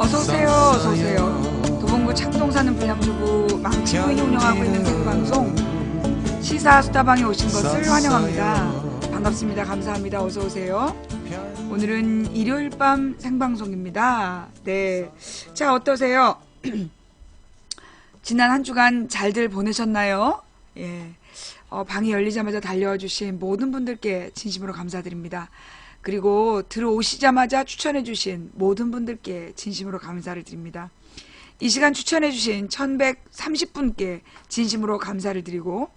어서오세요. 어서오세요. 도봉구 창동 사는 불량주부 망치부인이 운영하고 있는 생방송 시사수다방에 오신 것을 환영합니다. 반갑습니다. 감사합니다. 어서오세요. 오늘은 일요일 밤 생방송입니다. 네. 자, 어떠세요? 지난 한 주간 잘들 보내셨나요? 예. 방이 열리자마자 달려와 주신 모든 분들께 진심으로 감사드립니다. 그리고 들어오시자마자 추천해주신 모든 분들께 진심으로 감사를 드립니다. 이 시간 추천해주신 1130분께 진심으로 감사를 드리고,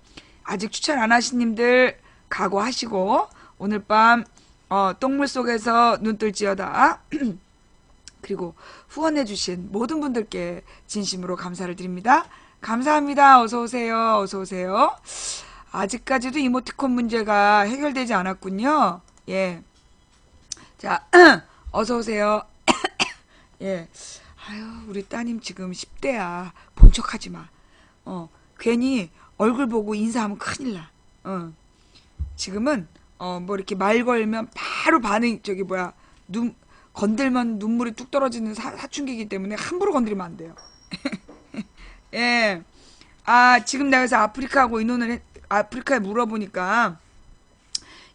아직 추천 안 하신 님들 각오하시고 오늘 밤 똥물 속에서 눈 뜰지어다 그리고 후원해주신 모든 분들께 진심으로 감사를 드립니다. 감사합니다. 어서오세요. 어서오세요. 아직까지도 이모티콘 문제가 해결되지 않았군요. 예. 자, 어서오세요. 예. 아유, 우리 따님 지금 10대야. 본 척 하지 마. 괜히 얼굴 보고 인사하면 큰일 나. 지금은, 뭐 이렇게 말 걸면 바로 반응, 건들면 눈물이 뚝 떨어지는 사춘기이기 때문에 함부로 건드리면 안 돼요. 예. 지금 내가 그래서 아프리카에 물어보니까,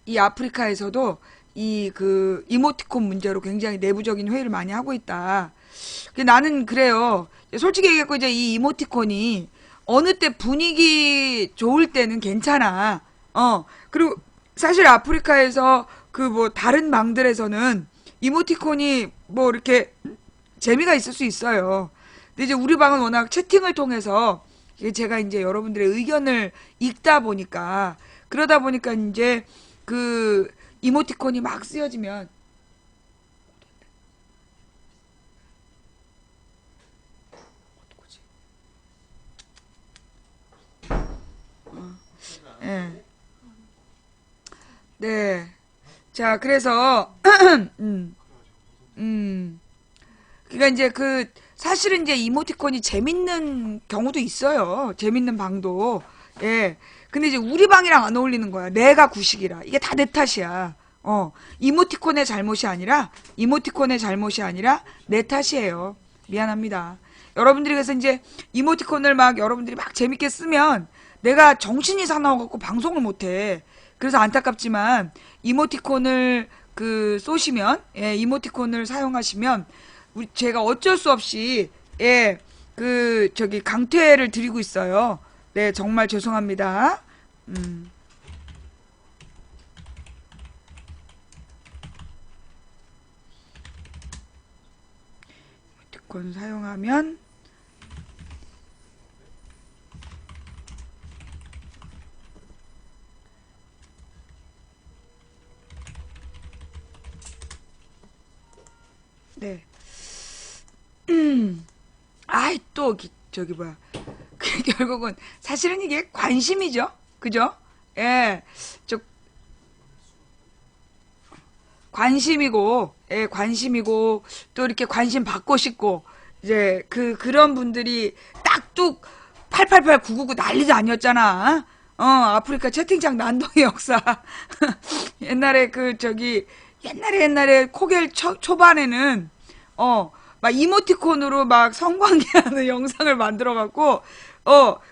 이 아프리카에서도 이모티콘 문제로 굉장히 내부적인 회의를 많이 하고 있다. 나는 그래요. 솔직히 얘기하고 이제 이 이모티콘이 어느 때 분위기 좋을 때는 괜찮아. 그리고 사실 아프리카에서 다른 망들에서는 이모티콘이 뭐 이렇게 재미가 있을 수 있어요. 근데 이제 우리 방은 워낙 채팅을 통해서 제가 이제 여러분들의 의견을 읽다 보니까, 그러다 보니까 이제 이모티콘이 막 쓰여지면 예. 네. 자, 그래서 그러니까 이제 사실은 이제 이모티콘이 재밌는 경우도 있어요. 재밌는 방도. 예. 근데 이제 우리 방이랑 안 어울리는 거야. 내가 구식이라. 이게 다 내 탓이야. 이모티콘의 잘못이 아니라 내 탓이에요. 미안합니다. 여러분들이 그래서 이제 이모티콘을 여러분들이 막 재밌게 쓰면 내가 정신이 사나워갖고 방송을 못해. 그래서 안타깝지만 이모티콘을 쏘시면, 예, 이모티콘을 사용하시면 제가 어쩔 수 없이, 예, 강퇴를 드리고 있어요. 네, 정말 죄송합니다. 이모티콘 사용하면 네. 아이, 또, 결국은, 사실은 이게 관심이죠. 그죠? 예. 관심이고, 예, 관심이고, 또 이렇게 관심 받고 싶고, 이제, 그런 분들이 딱뚝 888 999 난리도 아니었잖아. 아프리카 채팅창 난동의 역사. 옛날에 옛날에 코겔 초반에는, 막 이모티콘으로 막 성관계하는 영상을 만들어갖고,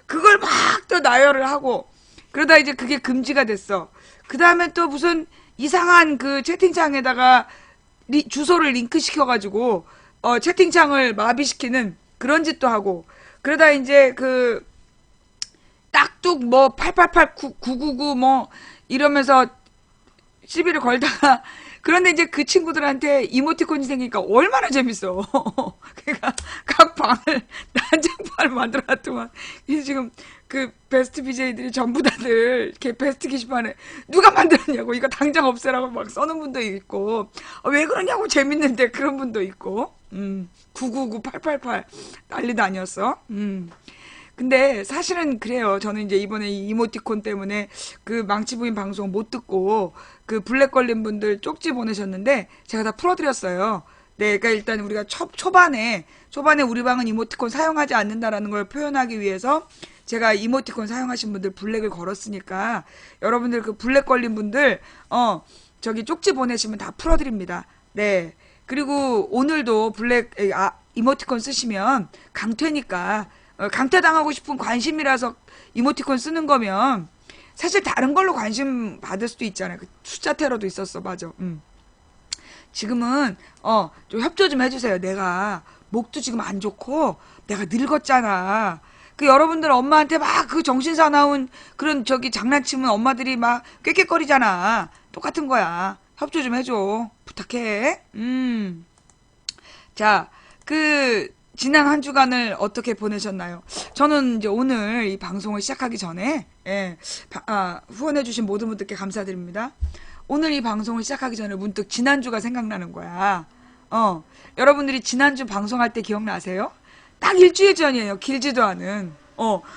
그걸 막 또 나열을 하고, 그러다 이제 그게 금지가 됐어. 그 다음에 또 무슨 이상한 채팅창에다가 주소를 링크시켜가지고, 채팅창을 마비시키는 그런 짓도 하고, 그러다 이제 딱뚝 뭐 888 999 뭐 이러면서 시비를 걸다가, 그런데 이제 그 친구들한테 이모티콘이 생기니까 얼마나 재밌어. 그러니까 각 방을 난장판을 만들어놨더만, 이제 지금 베스트 BJ들이 전부 다들 이렇게 베스트 게시판에 누가 만들었냐고, 이거 당장 없애라고 막 써는 분도 있고, 왜 그러냐고, 재밌는데, 그런 분도 있고, 999 888 난리도 아니었어. 근데 사실은 그래요. 저는 이제 이번에 이 이모티콘 때문에 망치부인 방송 못 듣고 블랙 걸린 분들 쪽지 보내셨는데 제가 다 풀어드렸어요. 네, 그러니까 일단 우리가 초반에 우리 방은 이모티콘 사용하지 않는다라는 걸 표현하기 위해서 제가 이모티콘 사용하신 분들 블랙을 걸었으니까 여러분들 블랙 걸린 분들 쪽지 보내시면 다 풀어드립니다. 네. 그리고 오늘도 이모티콘 쓰시면 강퇴니까, 강퇴 당하고 싶은 관심이라서 이모티콘 쓰는 거면 사실 다른 걸로 관심 받을 수도 있잖아요. 그 숫자 테러도 있었어. 맞아. 지금은 좀 협조 좀 해주세요. 내가 목도 지금 안 좋고 내가 늙었잖아. 그 여러분들 엄마한테 막 그 정신사나운 그런 저기 장난치면 엄마들이 막 꾀꾀거리잖아. 똑같은 거야. 협조 좀 해줘. 부탁해. 자, 지난 한 주간을 어떻게 보내셨나요? 저는 이제 오늘 이 방송을 시작하기 전에, 후원해주신 모든 분들께 감사드립니다. 오늘 이 방송을 시작하기 전에 문득 지난주가 생각나는 거야. 여러분들이 지난주 방송할 때 기억나세요? 딱 일주일 전이에요. 길지도 않은.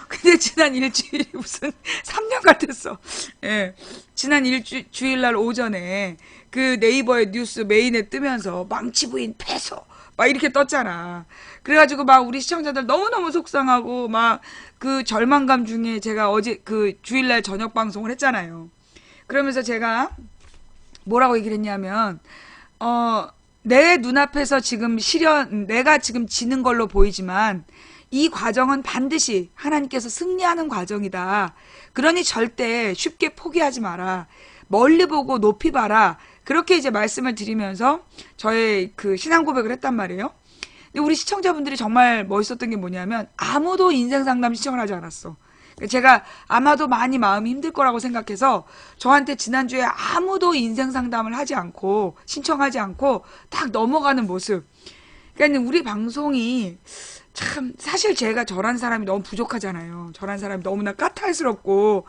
근데 지난 일주일이 무슨 3년 같았어. 예. 지난 주일날 오전에 그 네이버의 뉴스 메인에 뜨면서 망치 부인 패소. 막 이렇게 떴잖아. 그래가지고 막 우리 시청자들 너무너무 속상하고 막 그 절망감 중에 제가 어제 그 주일날 저녁 방송을 했잖아요. 그러면서 제가 뭐라고 얘기를 했냐면, 내 눈앞에서 지금 내가 지금 지는 걸로 보이지만, 이 과정은 반드시 하나님께서 승리하는 과정이다. 그러니 절대 쉽게 포기하지 마라. 멀리 보고 높이 봐라. 그렇게 이제 말씀을 드리면서 저의 그 신앙 고백을 했단 말이에요. 근데 우리 시청자분들이 정말 멋있었던 게 뭐냐면, 아무도 인생 상담 신청을 하지 않았어. 제가 아마도 많이 마음이 힘들 거라고 생각해서 저한테 지난주에 아무도 인생 상담을 하지 않고 신청하지 않고 딱 넘어가는 모습. 그러니까 우리 방송이 참 사실 제가 저란 사람이 너무 부족하잖아요. 저란 사람이 너무나 까탈스럽고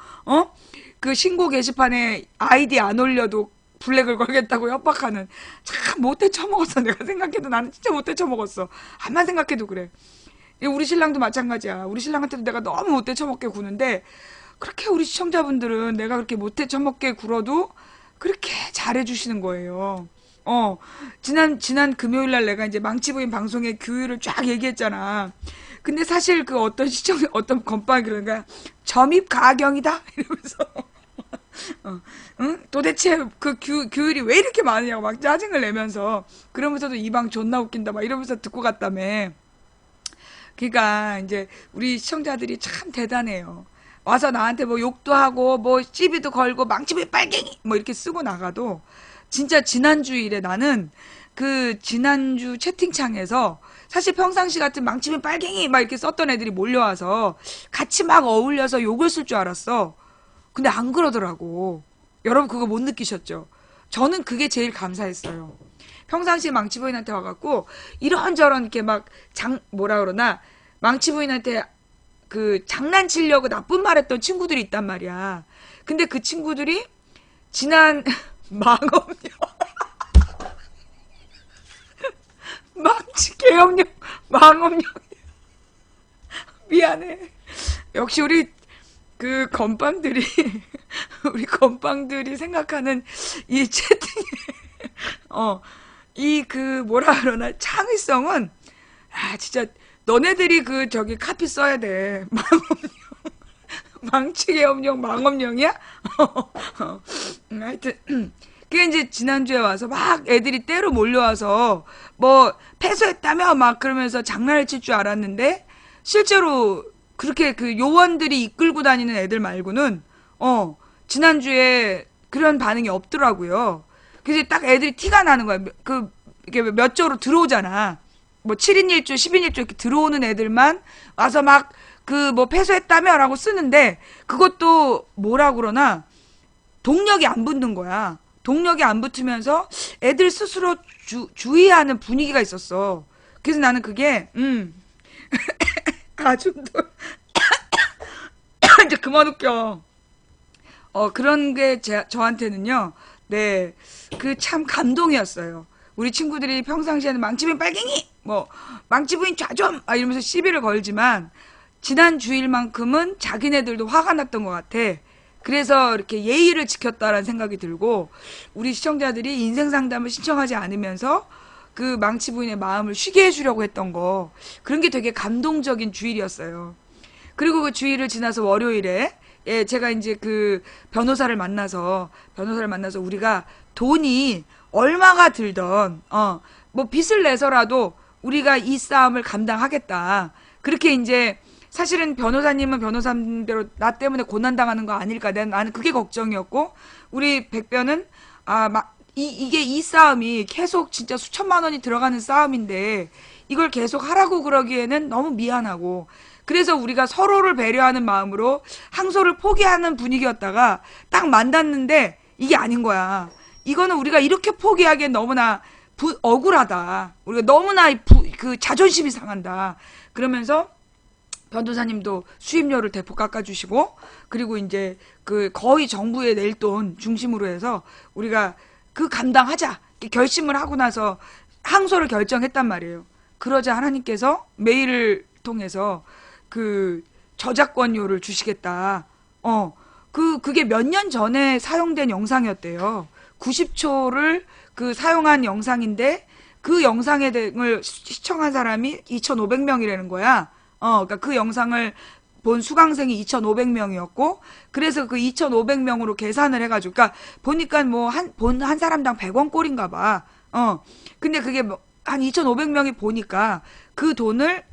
그 신고 게시판에 아이디 안 올려도 블랙을 걸겠다고 협박하는 참 못돼 처먹었어. 내가 생각해도 나는 진짜 못돼 처먹었어. 암만 생각해도 그래. 우리 신랑도 마찬가지야. 우리 신랑한테도 내가 너무 못돼 처먹게 구는데 그렇게 우리 시청자분들은 내가 그렇게 못돼 처먹게 굴어도 그렇게 잘해주시는 거예요. 지난 금요일 날 내가 이제 망치부인 방송의 규율을 쫙 얘기했잖아. 근데 사실 그 어떤 건빵이 그러니까 점입 가경이다? 이러면서. 응? 도대체 그 규율이 왜 이렇게 많으냐고 막 짜증을 내면서 그러면서도 이 방 존나 웃긴다 막 이러면서 듣고 갔다며. 그러니까 이제 우리 시청자들이 참 대단해요. 와서 나한테 뭐 욕도 하고 뭐 시비도 걸고 망치비 빨갱이 뭐 이렇게 쓰고 나가도 진짜 지난주일에 나는 그 지난주 채팅창에서 사실 평상시 같은 망치비 빨갱이 막 이렇게 썼던 애들이 몰려와서 같이 막 어울려서 욕을 쓸 줄 알았어. 근데 안 그러더라고. 여러분 그거 못 느끼셨죠? 저는 그게 제일 감사했어요. 평상시에 망치부인한테 와갖고 이런저런 이렇게 막 뭐라 그러나 망치부인한테 그 장난치려고 나쁜 말 했던 친구들이 있단 말이야. 근데 그 친구들이 지난 망언령 망치 개엄령 망언령 미안해. 역시 우리 그 건빵들이 우리 건빵들이 생각하는 이 채팅에 이 그 뭐라 그러나 창의성은 진짜 너네들이 그 저기 카피 써야 돼. 망엄령 망치개 엄령 망엄령이야? 하여튼 그게 이제 지난주에 와서 막 애들이 때로 몰려와서 뭐 패소했다며 막 그러면서 장난을 칠 줄 알았는데 실제로 그렇게 그 요원들이 이끌고 다니는 애들 말고는 지난주에 그런 반응이 없더라고요. 그래서 딱 애들이 티가 나는 거야. 이게 몇 조로 들어오잖아. 뭐 7인 1조, 10인 1조 이렇게 들어오는 애들만 와서 막 그 뭐 패소했다며 라고 쓰는데 그것도 뭐라 그러나 동력이 안 붙는 거야. 동력이 안 붙으면서 애들 스스로 주의하는 분위기가 있었어. 그래서 나는 그게 아줌도 이제 그만 웃겨. 그런 게 저한테는요. 네. 그 참 감동이었어요. 우리 친구들이 평상시에는 망치부인 빨갱이! 뭐, 망치부인 좌좀! 이러면서 시비를 걸지만, 지난 주일만큼은 자기네들도 화가 났던 것 같아. 그래서 이렇게 예의를 지켰다라는 생각이 들고, 우리 시청자들이 인생 상담을 신청하지 않으면서 그 망치부인의 마음을 쉬게 해주려고 했던 거, 그런 게 되게 감동적인 주일이었어요. 그리고 그 주일을 지나서 월요일에, 제가 이제 그 변호사를 만나서 우리가 돈이 얼마가 들던 뭐 빚을 내서라도 우리가 이 싸움을 감당하겠다. 그렇게 이제 사실은 변호사님은 변호사님대로 나 때문에 고난당하는 거 아닐까. 나는 그게 걱정이었고, 우리 백변은 이게 이 싸움이 계속 진짜 수천만 원이 들어가는 싸움인데 이걸 계속 하라고 그러기에는 너무 미안하고, 그래서 우리가 서로를 배려하는 마음으로 항소를 포기하는 분위기였다가 딱 만났는데 이게 아닌 거야. 이거는 우리가 이렇게 포기하기엔 너무나 억울하다. 우리가 너무나 그 자존심이 상한다. 그러면서 변호사님도 수임료를 대폭 깎아주시고, 그리고 이제 그 거의 정부에 낼 돈 중심으로 해서 우리가 그 감당하자 이렇게 결심을 하고 나서 항소를 결정했단 말이에요. 그러자 하나님께서 메일을 통해서 그 저작권료를 주시겠다. 그게 몇 년 전에 사용된 영상이었대요. 90초를 그 사용한 영상인데 그 영상을 시청한 사람이 2,500명이라는 거야. 그러니까 그 영상을 본 수강생이 2,500명이었고, 그래서 그 2,500명으로 계산을 해가지고, 그러니까 보니까 뭐 한 사람당 100원 꼴인가 봐. 근데 그게 뭐 한 2,500명이 보니까 그 돈을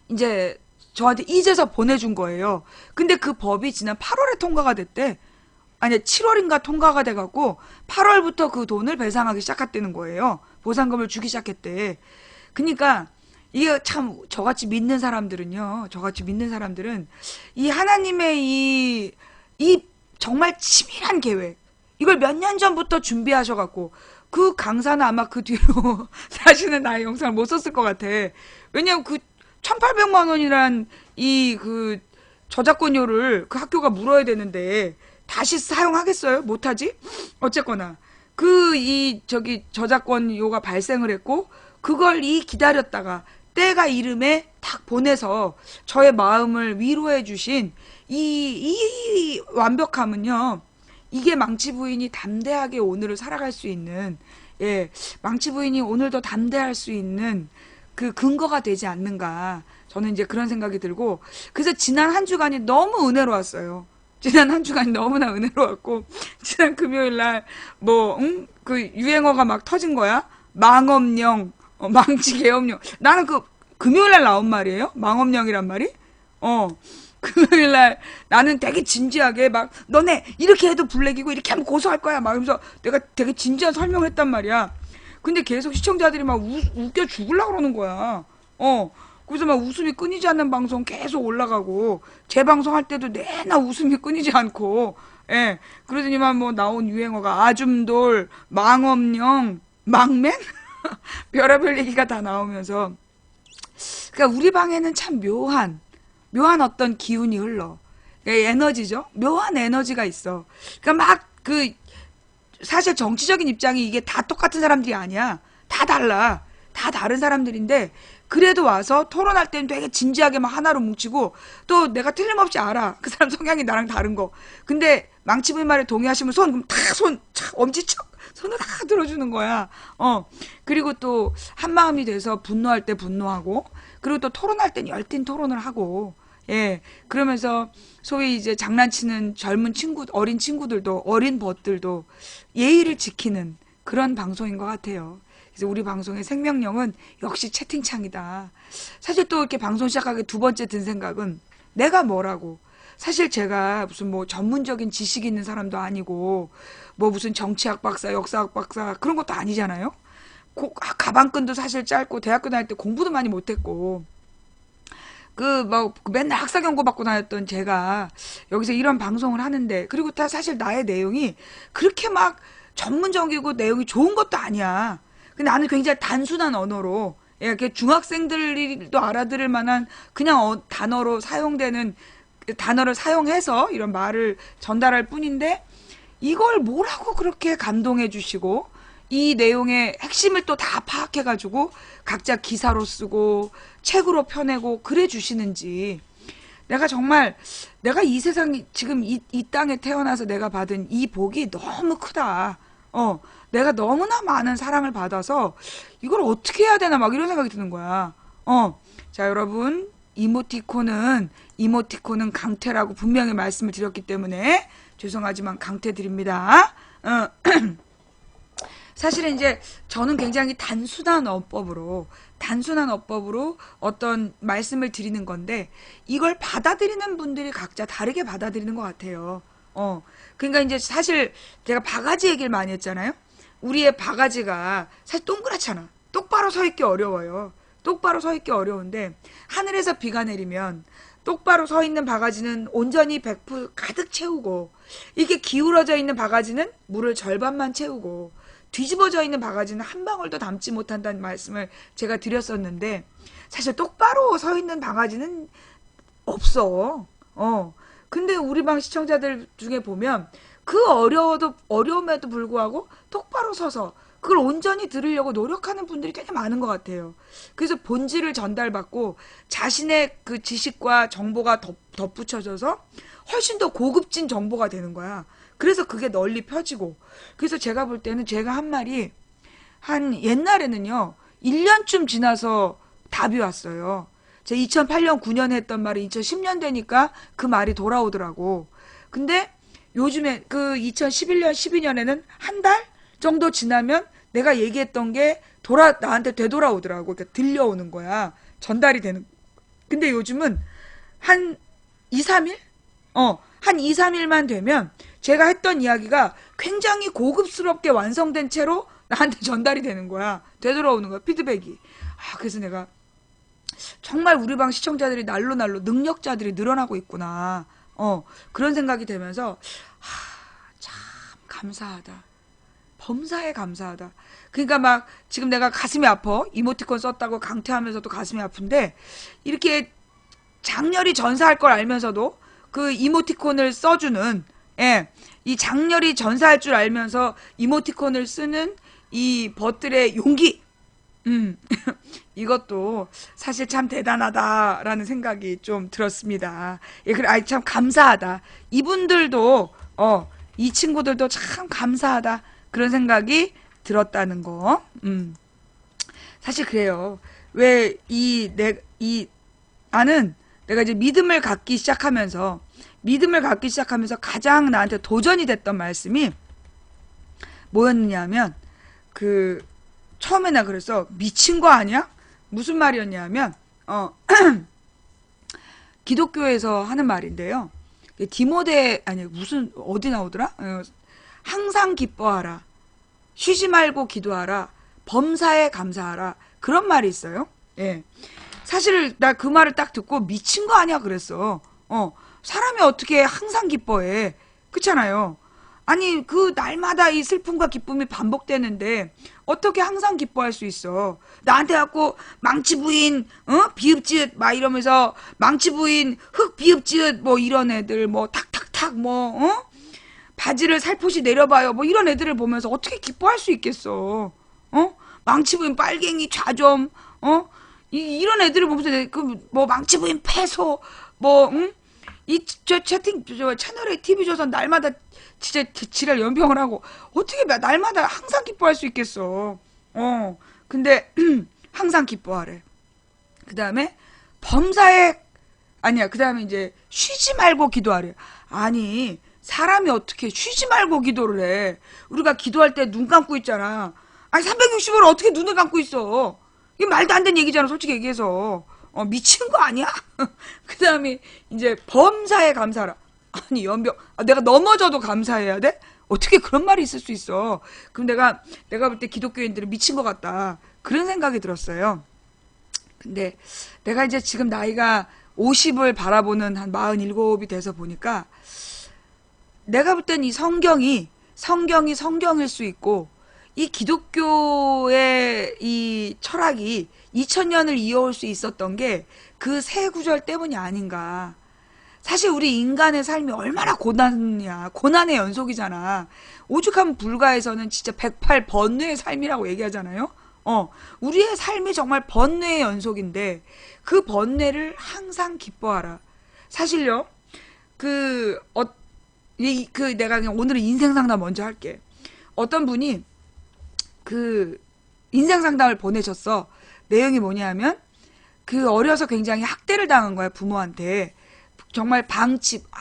이제 저한테 잊어서 보내준 거예요. 근데 그 법이 지난 8월에 통과가 됐대. 아니 7월인가 통과가 돼갖고 8월부터 그 돈을 배상하기 시작했다는 거예요. 보상금을 주기 시작했대. 그러니까 이게 참 저같이 믿는 사람들은 이 하나님의 이 정말 치밀한 계획, 이걸 몇 년 전부터 준비하셔갖고, 그 강사는 아마 그 뒤로 다시는 나의 영상을 못 썼을 것 같아. 왜냐면 그 1,800만 원이란 이 그 저작권료를 그 학교가 물어야 되는데 다시 사용하겠어요? 못하지? 어쨌거나 저작권료가 발생을 했고, 그걸 기다렸다가 때가 이름에 딱 보내서 저의 마음을 위로해 주신 이 완벽함은요, 이게 망치 부인이 담대하게 오늘을 살아갈 수 있는, 망치 부인이 오늘도 담대할 수 있는 그 근거가 되지 않는가. 저는 이제 그런 생각이 들고, 그래서 지난 한 주간이 너무 은혜로웠어요. 지난 한 주간이 너무나 은혜로웠고, 지난 금요일 날 그 유행어가 막 터진 거야. 망엄령, 망치 계엄령. 나는 그 금요일 날 나온 말이에요. 망엄령이란 말이. 금요일 날 나는 되게 진지하게 막 너네 이렇게 해도 블랙이고 이렇게 하면 고소할 거야 막 이러면서 내가 되게 진지한 설명을 했단 말이야. 근데 계속 시청자들이 막 웃겨 죽으려고 그러는 거야. 그래서 막 웃음이 끊이지 않는 방송 계속 올라가고, 제 방송할 때도 내나 웃음이 끊이지 않고, 그러더니만 뭐 나온 유행어가 아줌돌, 망엄령, 망맨? 별의별 얘기가 다 나오면서, 그러니까 우리 방에는 참 묘한 어떤 기운이 흘러. 그러니까 에너지죠. 묘한 에너지가 있어. 그러니까 막 사실 정치적인 입장이 이게 다 똑같은 사람들이 아니야. 다 달라. 다 다른 사람들인데, 그래도 와서 토론할 때는 되게 진지하게 막 하나로 뭉치고, 또 내가 틀림없이 알아. 그 사람 성향이 나랑 다른 거. 근데 망치부인 말에 동의하시면 그럼 엄지척 손을 다 들어주는 거야. 그리고 또 한마음이 돼서 분노할 때 분노하고, 그리고 또 토론할 땐 열띤 토론을 하고, 그러면서 소위 이제 장난치는 젊은 어린 친구들도, 어린 벗들도 예의를 지키는 그런 방송인 것 같아요. 그래서 우리 방송의 생명력은 역시 채팅창이다. 사실 또 이렇게 방송 시작하기 두 번째 든 생각은, 내가 뭐라고. 사실 제가 무슨 뭐 전문적인 지식이 있는 사람도 아니고, 뭐 무슨 정치학 박사, 역사학 박사, 그런 것도 아니잖아요? 가방끈도 사실 짧고, 대학교 다닐 때 공부도 많이 못했고, 맨날 학사 경고 받고 다녔던 제가 여기서 이런 방송을 하는데, 그리고 다 사실 나의 내용이 그렇게 막 전문적이고 내용이 좋은 것도 아니야. 근데 나는 굉장히 단순한 언어로, 이렇게 중학생들도 알아들을 만한 그냥 단어로 사용되는 단어를 사용해서 이런 말을 전달할 뿐인데, 이걸 뭐라고 그렇게 감동해 주시고, 이 내용의 핵심을 또 다 파악해가지고 각자 기사로 쓰고 책으로 펴내고 그래 주시는지, 내가 이 세상 지금 이 땅에 태어나서 내가 받은 이 복이 너무 크다. 내가 너무나 많은 사랑을 받아서 이걸 어떻게 해야 되나 막 이런 생각이 드는 거야. 자, 여러분, 이모티콘은 강퇴라고 분명히 말씀을 드렸기 때문에 죄송하지만 강퇴 드립니다. 사실은 이제 저는 굉장히 단순한 어법으로 어떤 말씀을 드리는 건데, 이걸 받아들이는 분들이 각자 다르게 받아들이는 것 같아요. 그러니까 이제 사실 제가 바가지 얘기를 많이 했잖아요. 우리의 바가지가 사실 동그랗잖아. 똑바로 서 있기 어려워요. 똑바로 서 있기 어려운데, 하늘에서 비가 내리면 똑바로 서 있는 바가지는 온전히 100% 가득 채우고, 이렇게 기울어져 있는 바가지는 물을 절반만 채우고, 뒤집어져 있는 바가지는 한 방울도 담지 못한다는 말씀을 제가 드렸었는데, 사실 똑바로 서 있는 바가지는 없어. 근데 우리 방 시청자들 중에 보면 어려움에도 불구하고 똑바로 서서 그걸 온전히 들으려고 노력하는 분들이 되게 많은 것 같아요. 그래서 본질을 전달받고 자신의 그 지식과 정보가 덧붙여져서 훨씬 더 고급진 정보가 되는 거야. 그래서 그게 널리 펴지고. 그래서 제가 볼 때는 제가 한 말이 옛날에는요, 1년쯤 지나서 답이 왔어요. 제가 2008년, 9년에 했던 말이 2010년 되니까 그 말이 돌아오더라고. 근데 요즘에 그 2011년, 12년에는 한 달 정도 지나면 내가 얘기했던 게 나한테 되돌아오더라고. 그러니까 들려오는 거야. 전달이 되는. 근데 요즘은 한 2, 3일? 한 2, 3일만 되면 제가 했던 이야기가 굉장히 고급스럽게 완성된 채로 나한테 전달이 되는 거야. 되돌아오는 거야. 피드백이. 그래서 내가 정말 우리 방 시청자들이 날로 능력자들이 늘어나고 있구나. 그런 생각이 들면서 참 감사하다. 범사에 감사하다. 그러니까 막 지금 내가 가슴이 아파. 이모티콘 썼다고 강퇴하면서도 가슴이 아픈데, 이렇게 장렬히 전사할 걸 알면서도 그 이모티콘을 써주는, 이 장렬히 전사할 줄 알면서 이모티콘을 쓰는 이 벗들의 용기, 이것도 사실 참 대단하다라는 생각이 좀 들었습니다. 그래, 참 감사하다. 이분들도, 이 친구들도 참 감사하다. 그런 생각이 들었다는 거. 사실 그래요. 나는 내가 이제 믿음을 갖기 시작하면서 가장 나한테 도전이 됐던 말씀이 뭐였냐면, 처음에 나 그래서 미친 거 아니야? 무슨 말이었냐면, 기독교에서 하는 말인데요. 어디 나오더라? 항상 기뻐하라. 쉬지 말고 기도하라. 범사에 감사하라. 그런 말이 있어요. 예. 사실 나 그 말을 딱 듣고 미친 거 아니야 그랬어. 사람이 어떻게 항상 기뻐해. 그렇잖아요. 아니 그 날마다 이 슬픔과 기쁨이 반복되는데 어떻게 항상 기뻐할 수 있어. 나한테 갖고 망치 부인 비읍지읒 막 이러면서 망치 부인 흑 비읍지읒 뭐 이런 애들 뭐 탁탁탁 뭐 바지를 살포시 내려봐요 뭐 이런 애들을 보면서 어떻게 기뻐할 수 있겠어. 망치 부인 빨갱이 좌좀 이런 애들을 보면서 뭐 망치 부인 패소 뭐 채널에 TV조선 날마다 진짜 지랄 연병을 하고 어떻게 날마다 항상 기뻐할 수 있겠어. 근데 항상 기뻐하래. 그 다음에 그 다음에 이제 쉬지 말고 기도하래. 아니 사람이 어떻게 쉬지 말고 기도를 해. 우리가 기도할 때 눈 감고 있잖아. 아니 360을 어떻게 눈을 감고 있어. 이게 말도 안 되는 얘기잖아 솔직히 얘기해서. 미친 거 아니야? 그 다음에 이제 범사에 감사하라. 아니 연병 내가 넘어져도 감사해야 돼? 어떻게 그런 말이 있을 수 있어. 그럼 내가 볼 때 기독교인들은 미친 것 같다 그런 생각이 들었어요. 근데 내가 이제 지금 나이가 50을 바라보는 한 47이 돼서 보니까 내가 볼 땐 이 성경이 성경일 수 있고 이 기독교의 이 철학이 2000년을 이어올 수 있었던 게 그 세 구절 때문이 아닌가. 사실 우리 인간의 삶이 얼마나 고난이야. 고난의 연속이잖아. 오죽하면 불가에서는 진짜 108 번뇌의 삶이라고 얘기하잖아요. 우리의 삶이 정말 번뇌의 연속인데 그 번뇌를 항상 기뻐하라. 사실요. 내가 그냥 오늘은 인생 상담 먼저 할게. 어떤 분이 인생 상담을 보내셨어. 내용이 뭐냐면 어려서 굉장히 학대를 당한 거야 부모한테. 정말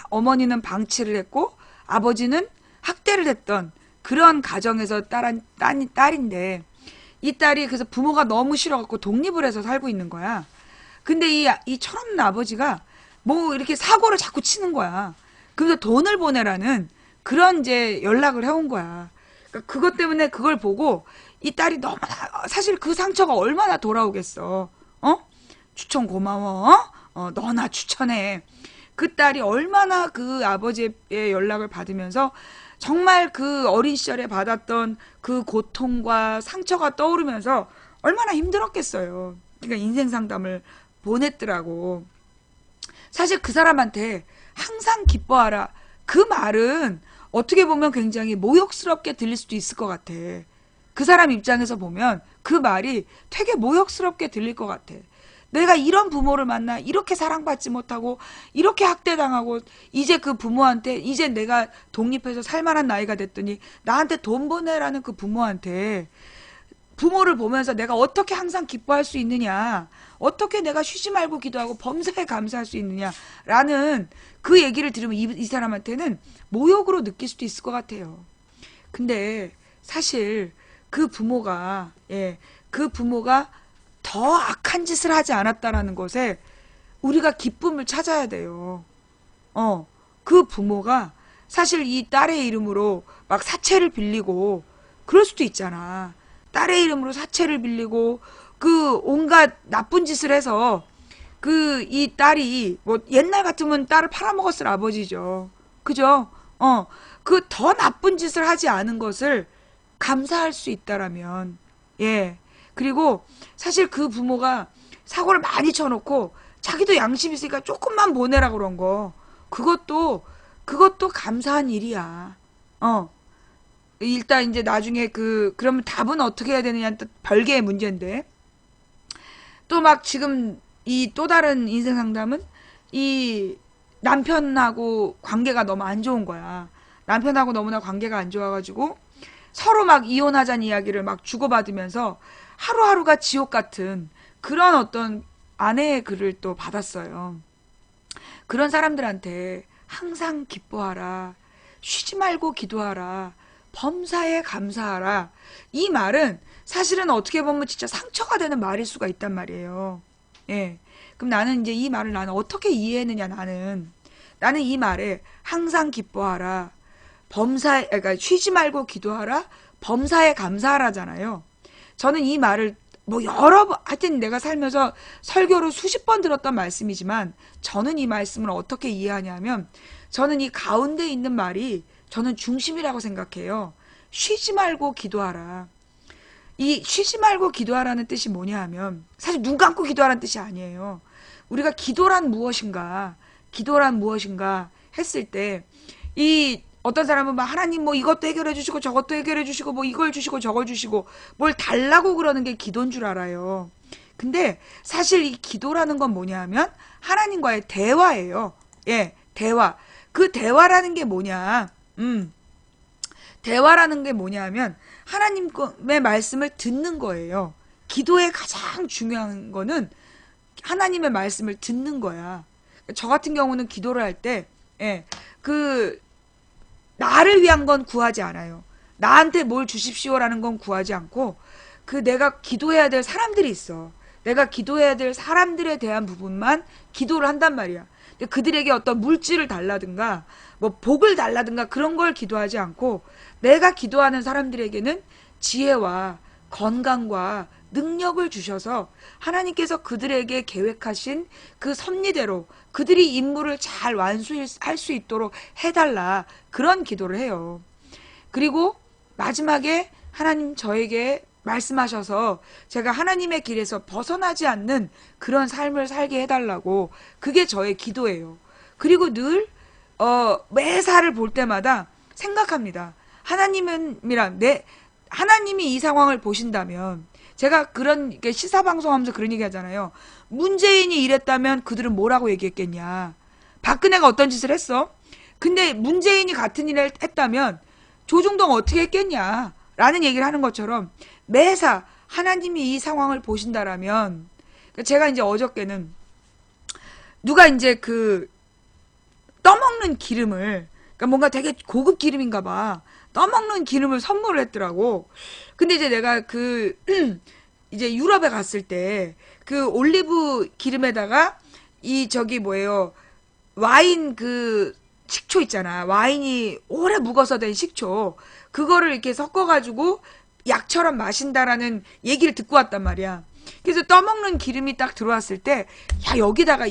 어머니는 방치를 했고 아버지는 학대를 했던 그런 가정에서 딸인데, 이 딸이 그래서 부모가 너무 싫어갖고 독립을 해서 살고 있는 거야. 근데 이 철없는 아버지가 뭐 이렇게 사고를 자꾸 치는 거야. 그래서 돈을 보내라는 그런 이제 연락을 해온 거야. 그러니까 그것 때문에 그걸 보고 이 딸이 너무나, 사실 그 상처가 얼마나 돌아오겠어. 어? 추천 고마워. 너나 추천해. 그 딸이 얼마나 그 아버지의 연락을 받으면서 정말 그 어린 시절에 받았던 그 고통과 상처가 떠오르면서 얼마나 힘들었겠어요. 그러니까 인생 상담을 보냈더라고. 사실 그 사람한테 항상 기뻐하라. 그 말은 어떻게 보면 굉장히 모욕스럽게 들릴 수도 있을 것 같아. 그 사람 입장에서 보면 그 말이 되게 모욕스럽게 들릴 것 같아. 내가 이런 부모를 만나 이렇게 사랑받지 못하고 이렇게 학대당하고 이제 그 부모한테 이제 내가 독립해서 살만한 나이가 됐더니 나한테 돈 보내라는 그 부모한테 부모를 보면서 내가 어떻게 항상 기뻐할 수 있느냐, 어떻게 내가 쉬지 말고 기도하고 범사에 감사할 수 있느냐라는 그 얘기를 들으면 이 사람한테는 모욕으로 느낄 수도 있을 것 같아요. 근데 사실 그 부모가, 그 부모가 더 악한 짓을 하지 않았다라는 것에 우리가 기쁨을 찾아야 돼요. 그 부모가 사실 이 딸의 이름으로 막 사채를 빌리고 그럴 수도 있잖아. 딸의 이름으로 사채를 빌리고 그 온갖 나쁜 짓을 해서 그 이 딸이 뭐 옛날 같으면 딸을 팔아먹었을 아버지죠. 그죠? 그 더 나쁜 짓을 하지 않은 것을 감사할 수 있다라면, 예. 그리고 사실 그 부모가 사고를 많이 쳐놓고 자기도 양심 있으니까 조금만 보내라 그런 거. 그것도 감사한 일이야. 일단 이제 나중에 그러면 답은 어떻게 해야 되느냐는 또 별개의 문제인데. 또 막 지금 이 또 다른 인생 상담은 이 남편하고 관계가 너무 안 좋은 거야. 남편하고 너무나 관계가 안 좋아가지고 서로 막 이혼하자는 이야기를 막 주고받으면서 하루하루가 지옥 같은 그런 어떤 아내의 글을 또 받았어요. 그런 사람들한테 항상 기뻐하라. 쉬지 말고 기도하라. 범사에 감사하라. 이 말은 사실은 어떻게 보면 진짜 상처가 되는 말일 수가 있단 말이에요. 예. 그럼 나는 이제 이 말을 나는 어떻게 이해했느냐, 나는 이 말에 항상 기뻐하라. 그러니까 쉬지 말고 기도하라. 범사에 감사하라잖아요. 저는 이 말을 뭐 여러 번, 하여튼 내가 살면서 설교로 수십 번 들었던 말씀이지만 저는 이 말씀을 어떻게 이해하냐면 저는 이 가운데 있는 말이 저는 중심이라고 생각해요. 쉬지 말고 기도하라. 이 쉬지 말고 기도하라는 뜻이 뭐냐 하면 사실 눈 감고 기도하라는 뜻이 아니에요. 우리가 기도란 무엇인가 했을 때 이 어떤 사람은 막 하나님 뭐 이것도 해결해 주시고 저것도 해결해 주시고 뭐 이걸 주시고 저걸 주시고 뭘 달라고 그러는 게 기도인 줄 알아요. 근데 사실 이 기도라는 건 뭐냐 하면 하나님과의 대화예요. 예, 대화. 그 대화라는 게 뭐냐? 대화라는 게 뭐냐 하면 하나님의 말씀을 듣는 거예요. 기도의 가장 중요한 거는 하나님의 말씀을 듣는 거야. 저 같은 경우는 기도를 할 때, 예, 나를 위한 건 구하지 않아요. 나한테 뭘 주십시오라는 건 구하지 않고, 내가 기도해야 될 사람들이 있어. 내가 기도해야 될 사람들에 대한 부분만 기도를 한단 말이야. 근데 그들에게 어떤 물질을 달라든가, 뭐 복을 달라든가 그런 걸 기도하지 않고, 내가 기도하는 사람들에게는 지혜와 건강과 능력을 주셔서 하나님께서 그들에게 계획하신 그 섭리대로 그들이 임무를 잘 완수할 수 있도록 해달라. 그런 기도를 해요. 그리고 마지막에 하나님 저에게 말씀하셔서 제가 하나님의 길에서 벗어나지 않는 그런 삶을 살게 해달라고 그게 저의 기도예요. 그리고 늘 매사를 볼 때마다 생각합니다. 하나님이 이 상황을 보신다면 제가 그런 시사 방송하면서 그런 얘기 하잖아요. 문재인이 이랬다면 그들은 뭐라고 얘기했겠냐. 박근혜가 어떤 짓을 했어? 근데 문재인이 같은 일을 했다면 조중동 어떻게 했겠냐. 라는 얘기를 하는 것처럼 매사 하나님이 이 상황을 보신다라면 제가 이제 어저께는 누가 이제 떠먹는 기름을 그러니까 뭔가 되게 고급 기름인가 봐. 떠먹는 기름을 선물을 했더라고. 근데 이제 내가 이제 유럽에 갔을 때 그 올리브 기름에다가 이 저기 뭐예요. 와인 식초 있잖아. 와인이 오래 묵어서 된 식초. 그거를 이렇게 섞어가지고 약처럼 마신다라는 얘기를 듣고 왔단 말이야. 그래서 떠먹는 기름이 딱 들어왔을 때, 야, 여기다가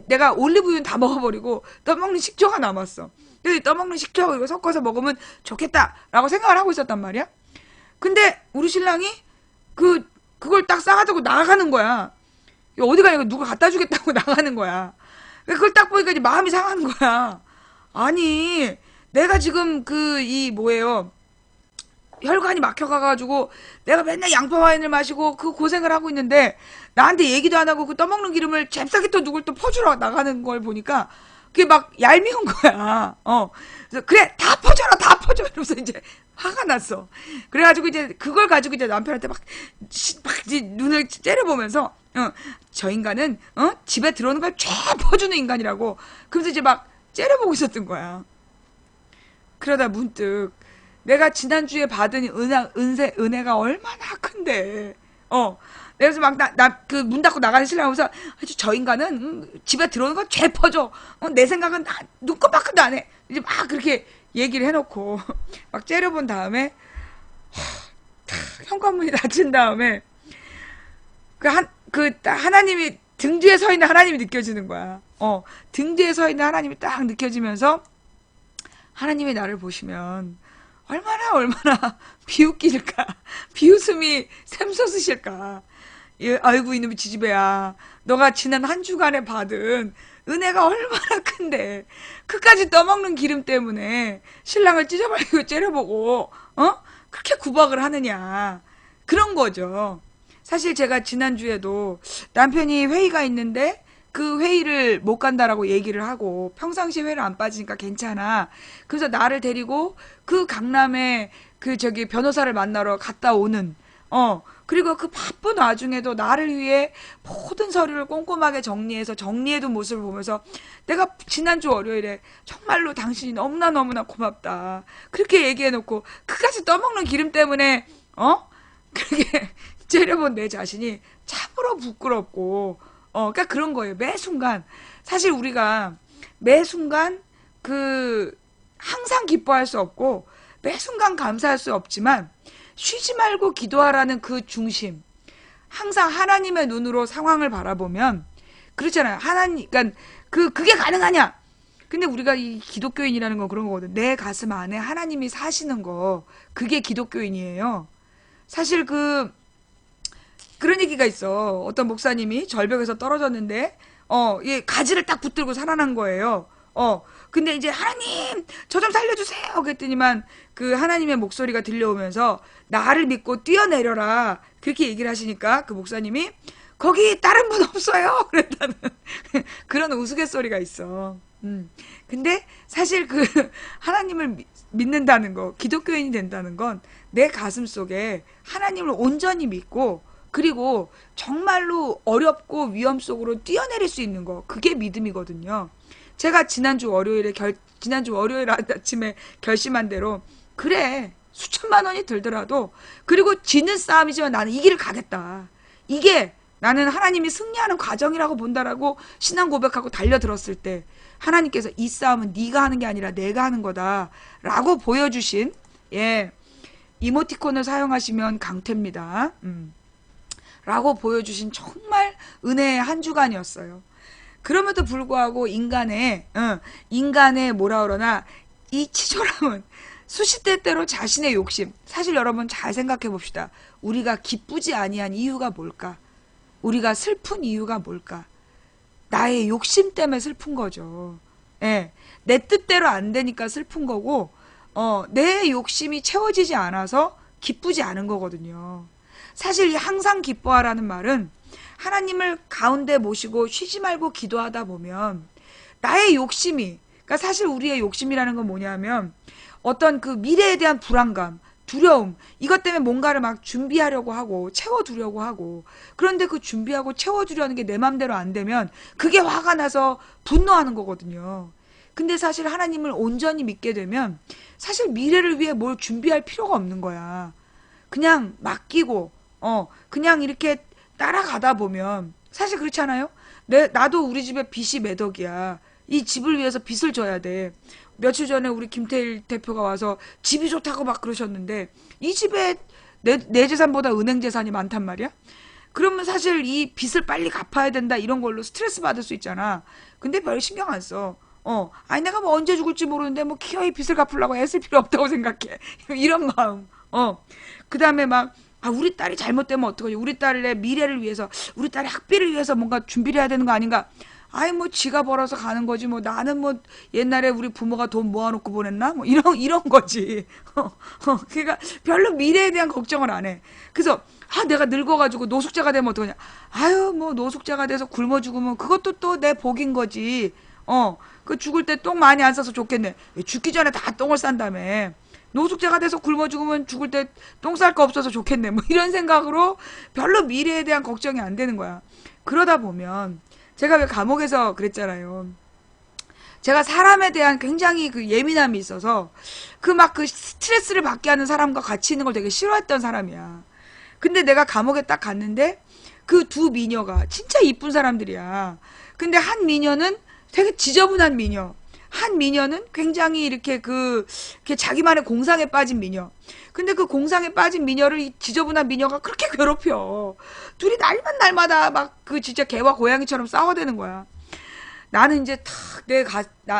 내가 올리브유는 다 먹어버리고 떠먹는 식초가 남았어. 그래서 떠먹는 식초 이거 섞어서 먹으면 좋겠다라고 생각을 하고 있었단 말이야. 근데 우리 신랑이 그걸 딱 싸가지고 나가는 거야. 어디 가냐고 누가 갖다 주겠다고 나가는 거야. 그걸 딱 보니까 이제 마음이 상하는 거야. 아니, 내가 지금 뭐예요. 혈관이 막혀가가지고 내가 맨날 양파 와인을 마시고 그 고생을 하고 있는데 나한테 얘기도 안 하고 그 떠먹는 기름을 잽싸게 또 누굴 또 퍼주러 나가는 걸 보니까 그게 막 얄미운 거야. 그래서 그래 다 퍼줘라 다 퍼줘 이러면서 이제 화가 났어. 그래가지고 이제 그걸 가지고 이제 남편한테 막 이제 눈을 째려보면서 저 인간은 집에 들어오는 걸 쫙 퍼주는 인간이라고. 그러면서 이제 막 째려보고 있었던 거야. 그러다 문득 내가 지난주에 받은 은혜가 얼마나 큰데, 그래서 막 문 닫고 나가는 신랑 오면서 저 인간은 집에 들어오는 건 죄 퍼줘. 내 생각은 눈곱만큼도 안 해. 이제 막 그렇게 얘기를 해놓고 막 째려본 다음에 현관문이 닫힌 다음에 하나님이 등 뒤에 서 있는 하나님이 느껴지는 거야. 등 뒤에 서 있는 하나님이 딱 느껴지면서 하나님이 나를 보시면 얼마나 비웃길까, 비웃음이 샘솟으실까. 예, 아이고 이놈의 지지배야, 너가 지난 한 주간에 받은 은혜가 얼마나 큰데 그까지 떠먹는 기름 때문에 신랑을 찢어버리고 째려보고 그렇게 구박을 하느냐, 그런 거죠. 사실 제가 지난주에도 남편이 회의가 있는데 그 회의를 못 간다라고 얘기를 하고 평상시 회의를 안 빠지니까 괜찮아. 그래서 나를 데리고 그 강남에 변호사를 만나러 갔다 오는, 그리고 그 바쁜 와중에도 나를 위해 모든 서류를 꼼꼼하게 정리해둔 모습을 보면서 내가 지난주 월요일에 정말로 당신이 너무나 고맙다, 그렇게 얘기해놓고 그까지 떠먹는 기름 때문에 그렇게 째려본 내 자신이 참으로 부끄럽고, 그러니까 그런 거예요. 매 순간 사실 우리가 매 순간 항상 기뻐할 수 없고 매 순간 감사할 수 없지만 쉬지 말고 기도하라는 그 중심, 항상 하나님의 눈으로 상황을 바라보면 그렇잖아요. 그러니까 그게 가능하냐? 근데 우리가 이 기독교인이라는 건 그런 거거든. 내 가슴 안에 하나님이 사시는 거, 그게 기독교인이에요. 사실 그런 얘기가 있어. 어떤 목사님이 절벽에서 떨어졌는데, 이 가지를 딱 붙들고 살아난 거예요. 근데 이제 하나님, 저 좀 살려주세요. 그랬더니만 그 하나님의 목소리가 들려오면서 나를 믿고 뛰어내려라, 그렇게 얘기를 하시니까 그 목사님이 거기 다른 분 없어요. 그랬다는 그런 우스갯소리가 있어. 근데 사실 하나님을 믿는다는 거, 기독교인이 된다는 건 내 가슴 속에 하나님을 온전히 믿고 그리고 정말로 어렵고 위험 속으로 뛰어내릴 수 있는 거, 그게 믿음이거든요. 제가 지난주 월요일 아침에 결심한 대로, 그래 수천만 원이 들더라도, 그리고 지는 싸움이지만 나는 이 길을 가겠다, 이게 나는 하나님이 승리하는 과정이라고 본다라고 신앙 고백하고 달려들었을 때 하나님께서 이 싸움은 네가 하는 게 아니라 내가 하는 거다 라고 보여주신, 이모티콘을 사용하시면 강퇴입니다. 라고 보여주신 정말 은혜의 한 주간이었어요. 그럼에도 불구하고 인간의 뭐라 그러나 이 치졸함은 수시때때로 자신의 욕심, 사실 여러분 잘 생각해 봅시다. 우리가 기쁘지 아니한 이유가 뭘까? 우리가 슬픈 이유가 뭘까? 나의 욕심 때문에 슬픈 거죠. 내 뜻대로 안 되니까 슬픈 거고, 내 욕심이 채워지지 않아서 기쁘지 않은 거거든요. 사실 항상 기뻐하라는 말은 하나님을 가운데 모시고 쉬지 말고 기도하다 보면 나의 욕심이, 그러니까 사실 우리의 욕심이라는 건 뭐냐면 어떤 미래에 대한 불안감, 두려움, 이것 때문에 뭔가를 막 준비하려고 하고 채워두려고 하고, 그런데 그 준비하고 채워두려는 게 내 맘대로 안 되면 그게 화가 나서 분노하는 거거든요. 근데 사실 하나님을 온전히 믿게 되면 사실 미래를 위해 뭘 준비할 필요가 없는 거야. 그냥 맡기고, 그냥 이렇게 따라가다 보면, 사실 그렇지 않아요? 나도 우리 집에 빚이 몇 억이야. 이 집을 위해서 빚을 져야 돼. 며칠 전에 우리 김태일 대표가 와서 집이 좋다고 막 그러셨는데, 이 집에 내 재산보다 은행 재산이 많단 말이야? 그러면 사실 이 빚을 빨리 갚아야 된다, 이런 걸로 스트레스 받을 수 있잖아. 근데 별 신경 안 써. 아니, 내가 뭐 언제 죽을지 모르는데, 뭐, 기어이 빚을 갚으려고 애쓸 필요 없다고 생각해. 이런 마음. 그 다음에 막, 우리 딸이 잘못되면 어떡하지? 우리 딸의 미래를 위해서, 우리 딸의 학비를 위해서 뭔가 준비를 해야 되는 거 아닌가? 아이, 뭐, 지가 벌어서 가는 거지. 뭐, 나는 뭐, 옛날에 우리 부모가 돈 모아놓고 보냈나? 뭐, 이런 거지. 그러니까, 별로 미래에 대한 걱정을 안 해. 그래서, 내가 늙어가지고 노숙자가 되면 어떡하냐? 아유, 뭐, 노숙자가 돼서 굶어 죽으면 그것도 또 내 복인 거지. 그 죽을 때 똥 많이 안 싸서 좋겠네. 죽기 전에 다 똥을 싼 다음에. 노숙자가 돼서 굶어 죽으면 죽을 때 똥 쌀 거 없어서 좋겠네. 뭐 이런 생각으로 별로 미래에 대한 걱정이 안 되는 거야. 그러다 보면 제가 왜 감옥에서 그랬잖아요. 제가 사람에 대한 굉장히 그 예민함이 있어서 그 막 그 스트레스를 받게 하는 사람과 같이 있는 걸 되게 싫어했던 사람이야. 근데 내가 감옥에 딱 갔는데 그 두 미녀가 진짜 이쁜 사람들이야. 근데 한 미녀는 되게 지저분한 미녀. 한 미녀는 굉장히 이렇게 자기만의 공상에 빠진 미녀. 근데 그 공상에 빠진 미녀를 이 지저분한 미녀가 그렇게 괴롭혀. 둘이 날마다 막 그 진짜 개와 고양이처럼 싸워대는 거야. 나는 이제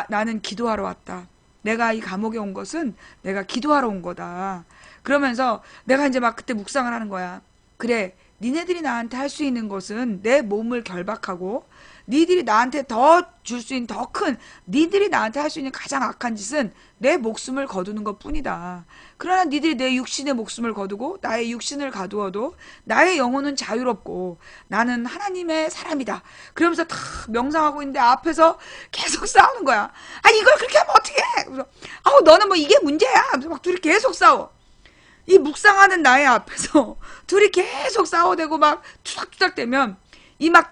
나는 기도하러 왔다. 내가 이 감옥에 온 것은 내가 기도하러 온 거다. 그러면서 내가 이제 막 그때 묵상을 하는 거야. 그래, 니네들이 나한테 할 수 있는 것은 내 몸을 결박하고 니들이 나한테 더 줄 수 있는 니들이 나한테 할 수 있는 가장 악한 짓은 내 목숨을 거두는 것 뿐이다. 그러나 니들이 내 육신의 목숨을 거두고 나의 육신을 가두어도 나의 영혼은 자유롭고 나는 하나님의 사람이다. 그러면서 다 명상하고 있는데 앞에서 계속 싸우는 거야. 아니, 이걸 그렇게 하면 어떡해? 그래서 너는 뭐 이게 문제야? 그래서 막 둘이 계속 싸워. 이 묵상하는 나의 앞에서 둘이 계속 싸워대고 막 투닥투닥 대면 이 막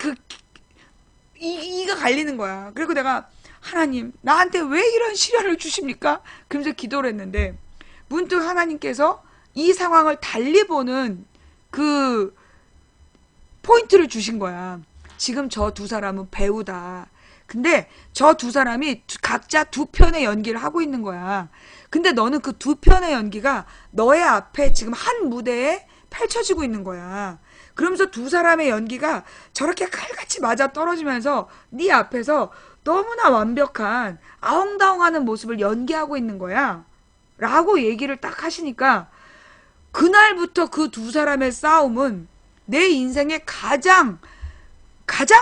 이가 갈리는 거야. 그리고 내가 하나님, 나한테 왜 이런 시련을 주십니까? 그러면서 기도를 했는데 문득 하나님께서 이 상황을 달리 보는 그 포인트를 주신 거야. 지금 저 두 사람은 배우다. 근데 저 두 사람이 각자 두 편의 연기를 하고 있는 거야. 근데 너는 그 두 편의 연기가 너의 앞에 지금 한 무대에 펼쳐지고 있는 거야. 그러면서 두 사람의 연기가 저렇게 칼같이 맞아 떨어지면서 네 앞에서 너무나 완벽한 아웅다웅하는 모습을 연기하고 있는 거야. 라고 얘기를 딱 하시니까 그날부터 그 두 사람의 싸움은 내 인생의 가장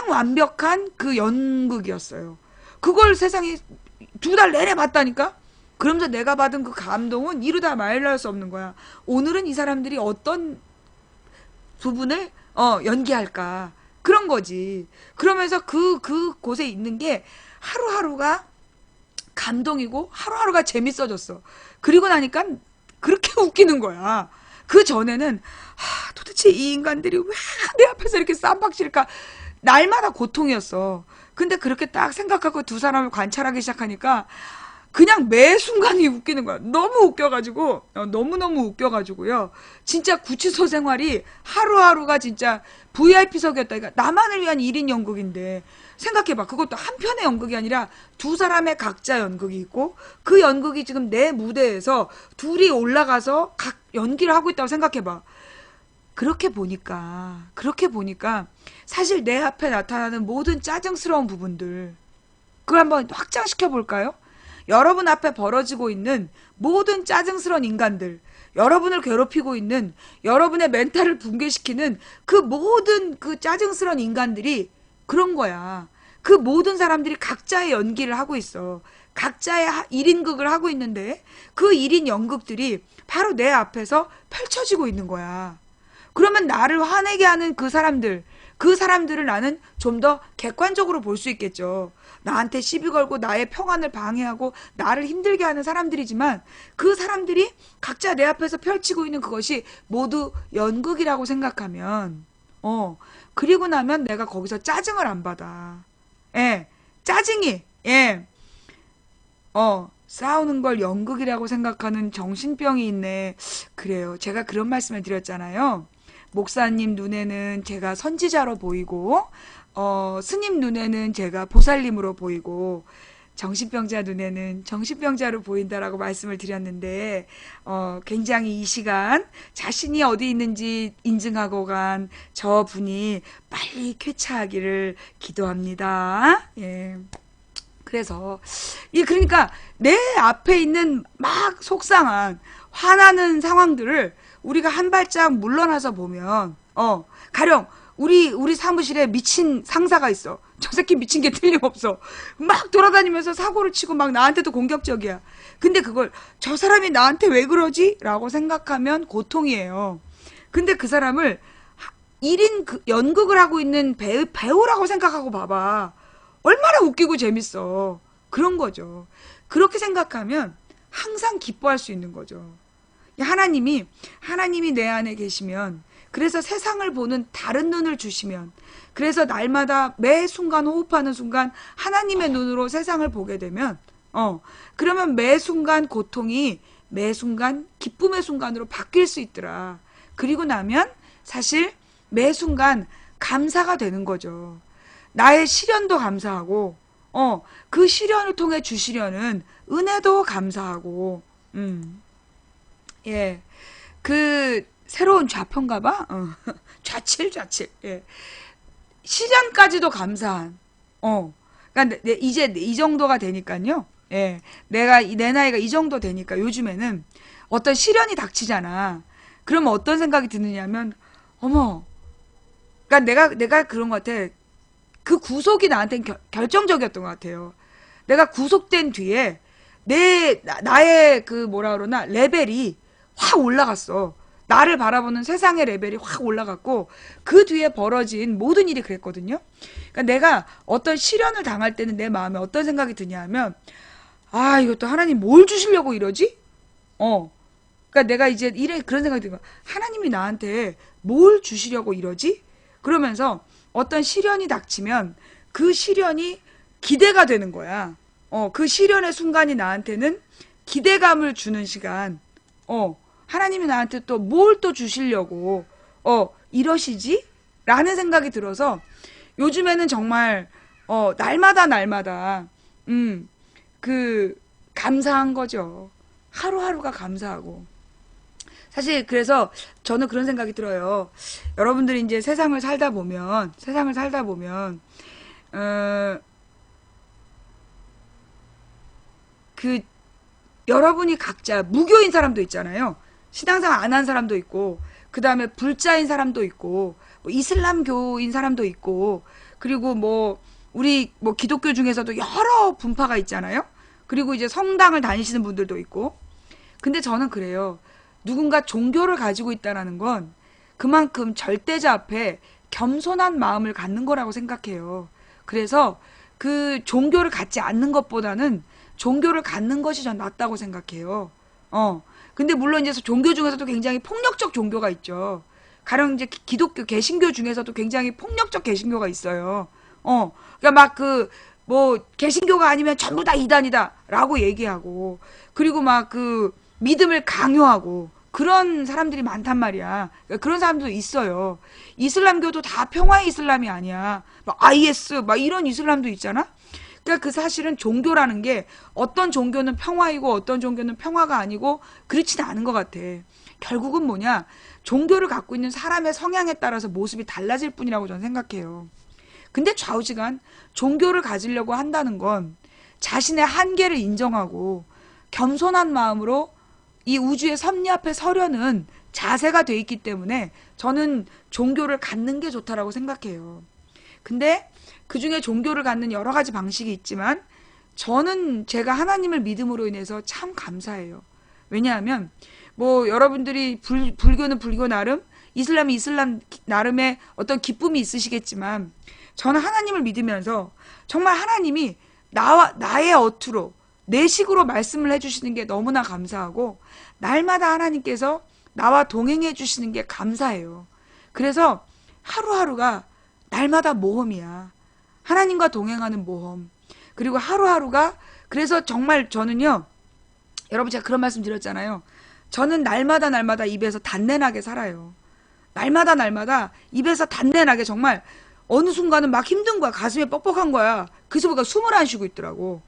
완벽한 그 연극이었어요. 그걸 세상에 두 달 내내 봤다니까? 그러면서 내가 받은 그 감동은 이루다 말할 수 없는 거야. 오늘은 이 사람들이 어떤 부분을 연기할까? 그런 거지. 그러면서 그 곳에 있는 게 하루하루가 감동이고 하루하루가 재밌어졌어. 그리고 나니까 그렇게 웃기는 거야. 그 전에는 도대체 이 인간들이 왜 내 앞에서 이렇게 쌈박질까? 날마다 고통이었어. 근데 그렇게 딱 생각하고 두 사람을 관찰하기 시작하니까 그냥 매 순간이 웃기는 거야. 너무 웃겨가지고, 너무너무 웃겨가지고요. 진짜 구치소 생활이 하루하루가 진짜 VIP석이었다. 그러니까 나만을 위한 1인 연극인데, 생각해봐. 그것도 한 편의 연극이 아니라 두 사람의 각자 연극이 있고, 그 연극이 지금 내 무대에서 둘이 올라가서 각 연기를 하고 있다고 생각해봐. 그렇게 보니까, 사실 내 앞에 나타나는 모든 짜증스러운 부분들, 그걸 한번 확장시켜 볼까요? 여러분 앞에 벌어지고 있는 모든 짜증스러운 인간들, 여러분을 괴롭히고 있는, 여러분의 멘탈을 붕괴시키는 그 모든 그 짜증스러운 인간들이 그런 거야. 그 모든 사람들이 각자의 연기를 하고 있어. 각자의 1인극을 하고 있는데 그 1인 연극들이 바로 내 앞에서 펼쳐지고 있는 거야. 그러면 나를 화내게 하는 그 사람들을 나는 좀 더 객관적으로 볼 수 있겠죠. 나한테 시비 걸고 나의 평안을 방해하고 나를 힘들게 하는 사람들이지만 그 사람들이 각자 내 앞에서 펼치고 있는 그것이 모두 연극이라고 생각하면 그리고 나면 내가 거기서 짜증을 안 받아. 예, 짜증이, 예, 싸우는 걸 연극이라고 생각하는 정신병이 있네. 그래요. 제가 그런 말씀을 드렸잖아요. 목사님 눈에는 제가 선지자로 보이고, 스님 눈에는 제가 보살님으로 보이고, 정신병자 눈에는 정신병자로 보인다라고 말씀을 드렸는데, 굉장히 이 시간 자신이 어디 있는지 인증하고 간 저분이 빨리 쾌차하기를 기도합니다. 예. 그래서 그러니까 내 앞에 있는 막 속상한 화나는 상황들을 우리가 한 발짝 물러나서 보면 가령 우리 사무실에 미친 상사가 있어. 저 새끼 미친 게 틀림없어. 막 돌아다니면서 사고를 치고 막 나한테도 공격적이야. 근데 그걸 저 사람이 나한테 왜 그러지? 라고 생각하면 고통이에요. 근데 그 사람을 1인 연극을 하고 있는 배우라고 생각하고 봐봐. 얼마나 웃기고 재밌어. 그런 거죠. 그렇게 생각하면 항상 기뻐할 수 있는 거죠. 하나님이 내 안에 계시면, 그래서 세상을 보는 다른 눈을 주시면, 그래서 날마다 매 순간 호흡하는 순간 하나님의 눈으로 세상을 보게 되면, 그러면 매 순간 고통이 매 순간 기쁨의 순간으로 바뀔 수 있더라. 그리고 나면 사실 매 순간 감사가 되는 거죠. 나의 시련도 감사하고, 그 시련을 통해 주시려는 은혜도 감사하고, 예. 그, 새로운 좌표인가 봐? 좌칠. 예. 시련까지도 감사한, 그러니까 이제 이 정도가 되니까요. 예. 내 나이가 이 정도 되니까 요즘에는 어떤 시련이 닥치잖아. 그러면 어떤 생각이 드느냐면, 어머, 그러니까 내가 그런 것 같아. 그 구속이 나한테는 결정적이었던 것 같아요. 내가 구속된 뒤에 나의 그 뭐라 그러나 레벨이 확 올라갔어. 나를 바라보는 세상의 레벨이 확 올라갔고, 그 뒤에 벌어진 모든 일이 그랬거든요. 그러니까 내가 어떤 시련을 당할 때는 내 마음에 어떤 생각이 드냐 하면, 아, 이것도 하나님 뭘 주시려고 이러지? 그러니까 내가 이제 그런 생각이 드는 거야. 하나님이 나한테 뭘 주시려고 이러지? 그러면서 어떤 시련이 닥치면 그 시련이 기대가 되는 거야. 그 시련의 순간이 나한테는 기대감을 주는 시간. 하나님이 나한테 또 뭘 또 주시려고, 이러시지? 라는 생각이 들어서 요즘에는 정말, 날마다, 감사한 거죠. 하루하루가 감사하고. 사실 그래서 저는 그런 생각이 들어요. 여러분들이 이제 세상을 살다 보면, 그, 여러분이 각자 무교인 사람도 있잖아요. 신앙생활 안 한 사람도 있고, 그 다음에 불자인 사람도 있고, 뭐 이슬람교인 사람도 있고, 그리고 우리 기독교 중에서도 여러 분파가 있잖아요. 그리고 이제 성당을 다니시는 분들도 있고. 근데 저는 그래요. 누군가 종교를 가지고 있다라는 건 그만큼 절대자 앞에 겸손한 마음을 갖는 거라고 생각해요. 그래서 그 종교를 갖지 않는 것보다는 종교를 갖는 것이 전 낫다고 생각해요. 근데 물론 이제 종교 중에서도 굉장히 폭력적 종교가 있죠. 가령 이제 기독교, 개신교 중에서도 굉장히 폭력적 개신교가 있어요. 그러니까 막 개신교가 아니면 전부 다 이단이다 라고 얘기하고, 그리고 막 믿음을 강요하고, 그런 사람들이 많단 말이야. 그러니까 그런 사람도 있어요. 이슬람교도 다 평화의 이슬람이 아니야. 막 IS, 막 이런 이슬람도 있잖아? 그러니까 그 사실은 종교라는 게 어떤 종교는 평화이고 어떤 종교는 평화가 아니고 그렇지는 않은 것 같아. 결국은 뭐냐? 종교를 갖고 있는 사람의 성향에 따라서 모습이 달라질 뿐이라고 저는 생각해요. 근데 좌우지간 종교를 가지려고 한다는 건 자신의 한계를 인정하고 겸손한 마음으로 이 우주의 섭리 앞에 서려는 자세가 돼 있기 때문에 저는 종교를 갖는 게 좋다라고 생각해요. 근데 그 중에 종교를 갖는 여러 가지 방식이 있지만 저는 제가 하나님을 믿음으로 인해서 참 감사해요. 왜냐하면 여러분들이 불교는 불교 나름, 이슬람이 이슬람 나름의 어떤 기쁨이 있으시겠지만 저는 하나님을 믿으면서 정말 하나님이 나의 어투로 내 식으로 말씀을 해주시는 게 너무나 감사하고 날마다 하나님께서 나와 동행해 주시는 게 감사해요. 그래서 하루하루가 날마다 모험이야. 하나님과 동행하는 모험. 그리고 하루하루가, 그래서 정말 저는요, 여러분 제가 그런 말씀 드렸잖아요. 저는 날마다 날마다 입에서 단내나게 살아요. 날마다 날마다 입에서 단내나게, 정말 어느 순간은 막 힘든 거야. 가슴이 뻑뻑한 거야. 그래서 보니까 숨을 안 쉬고 있더라고.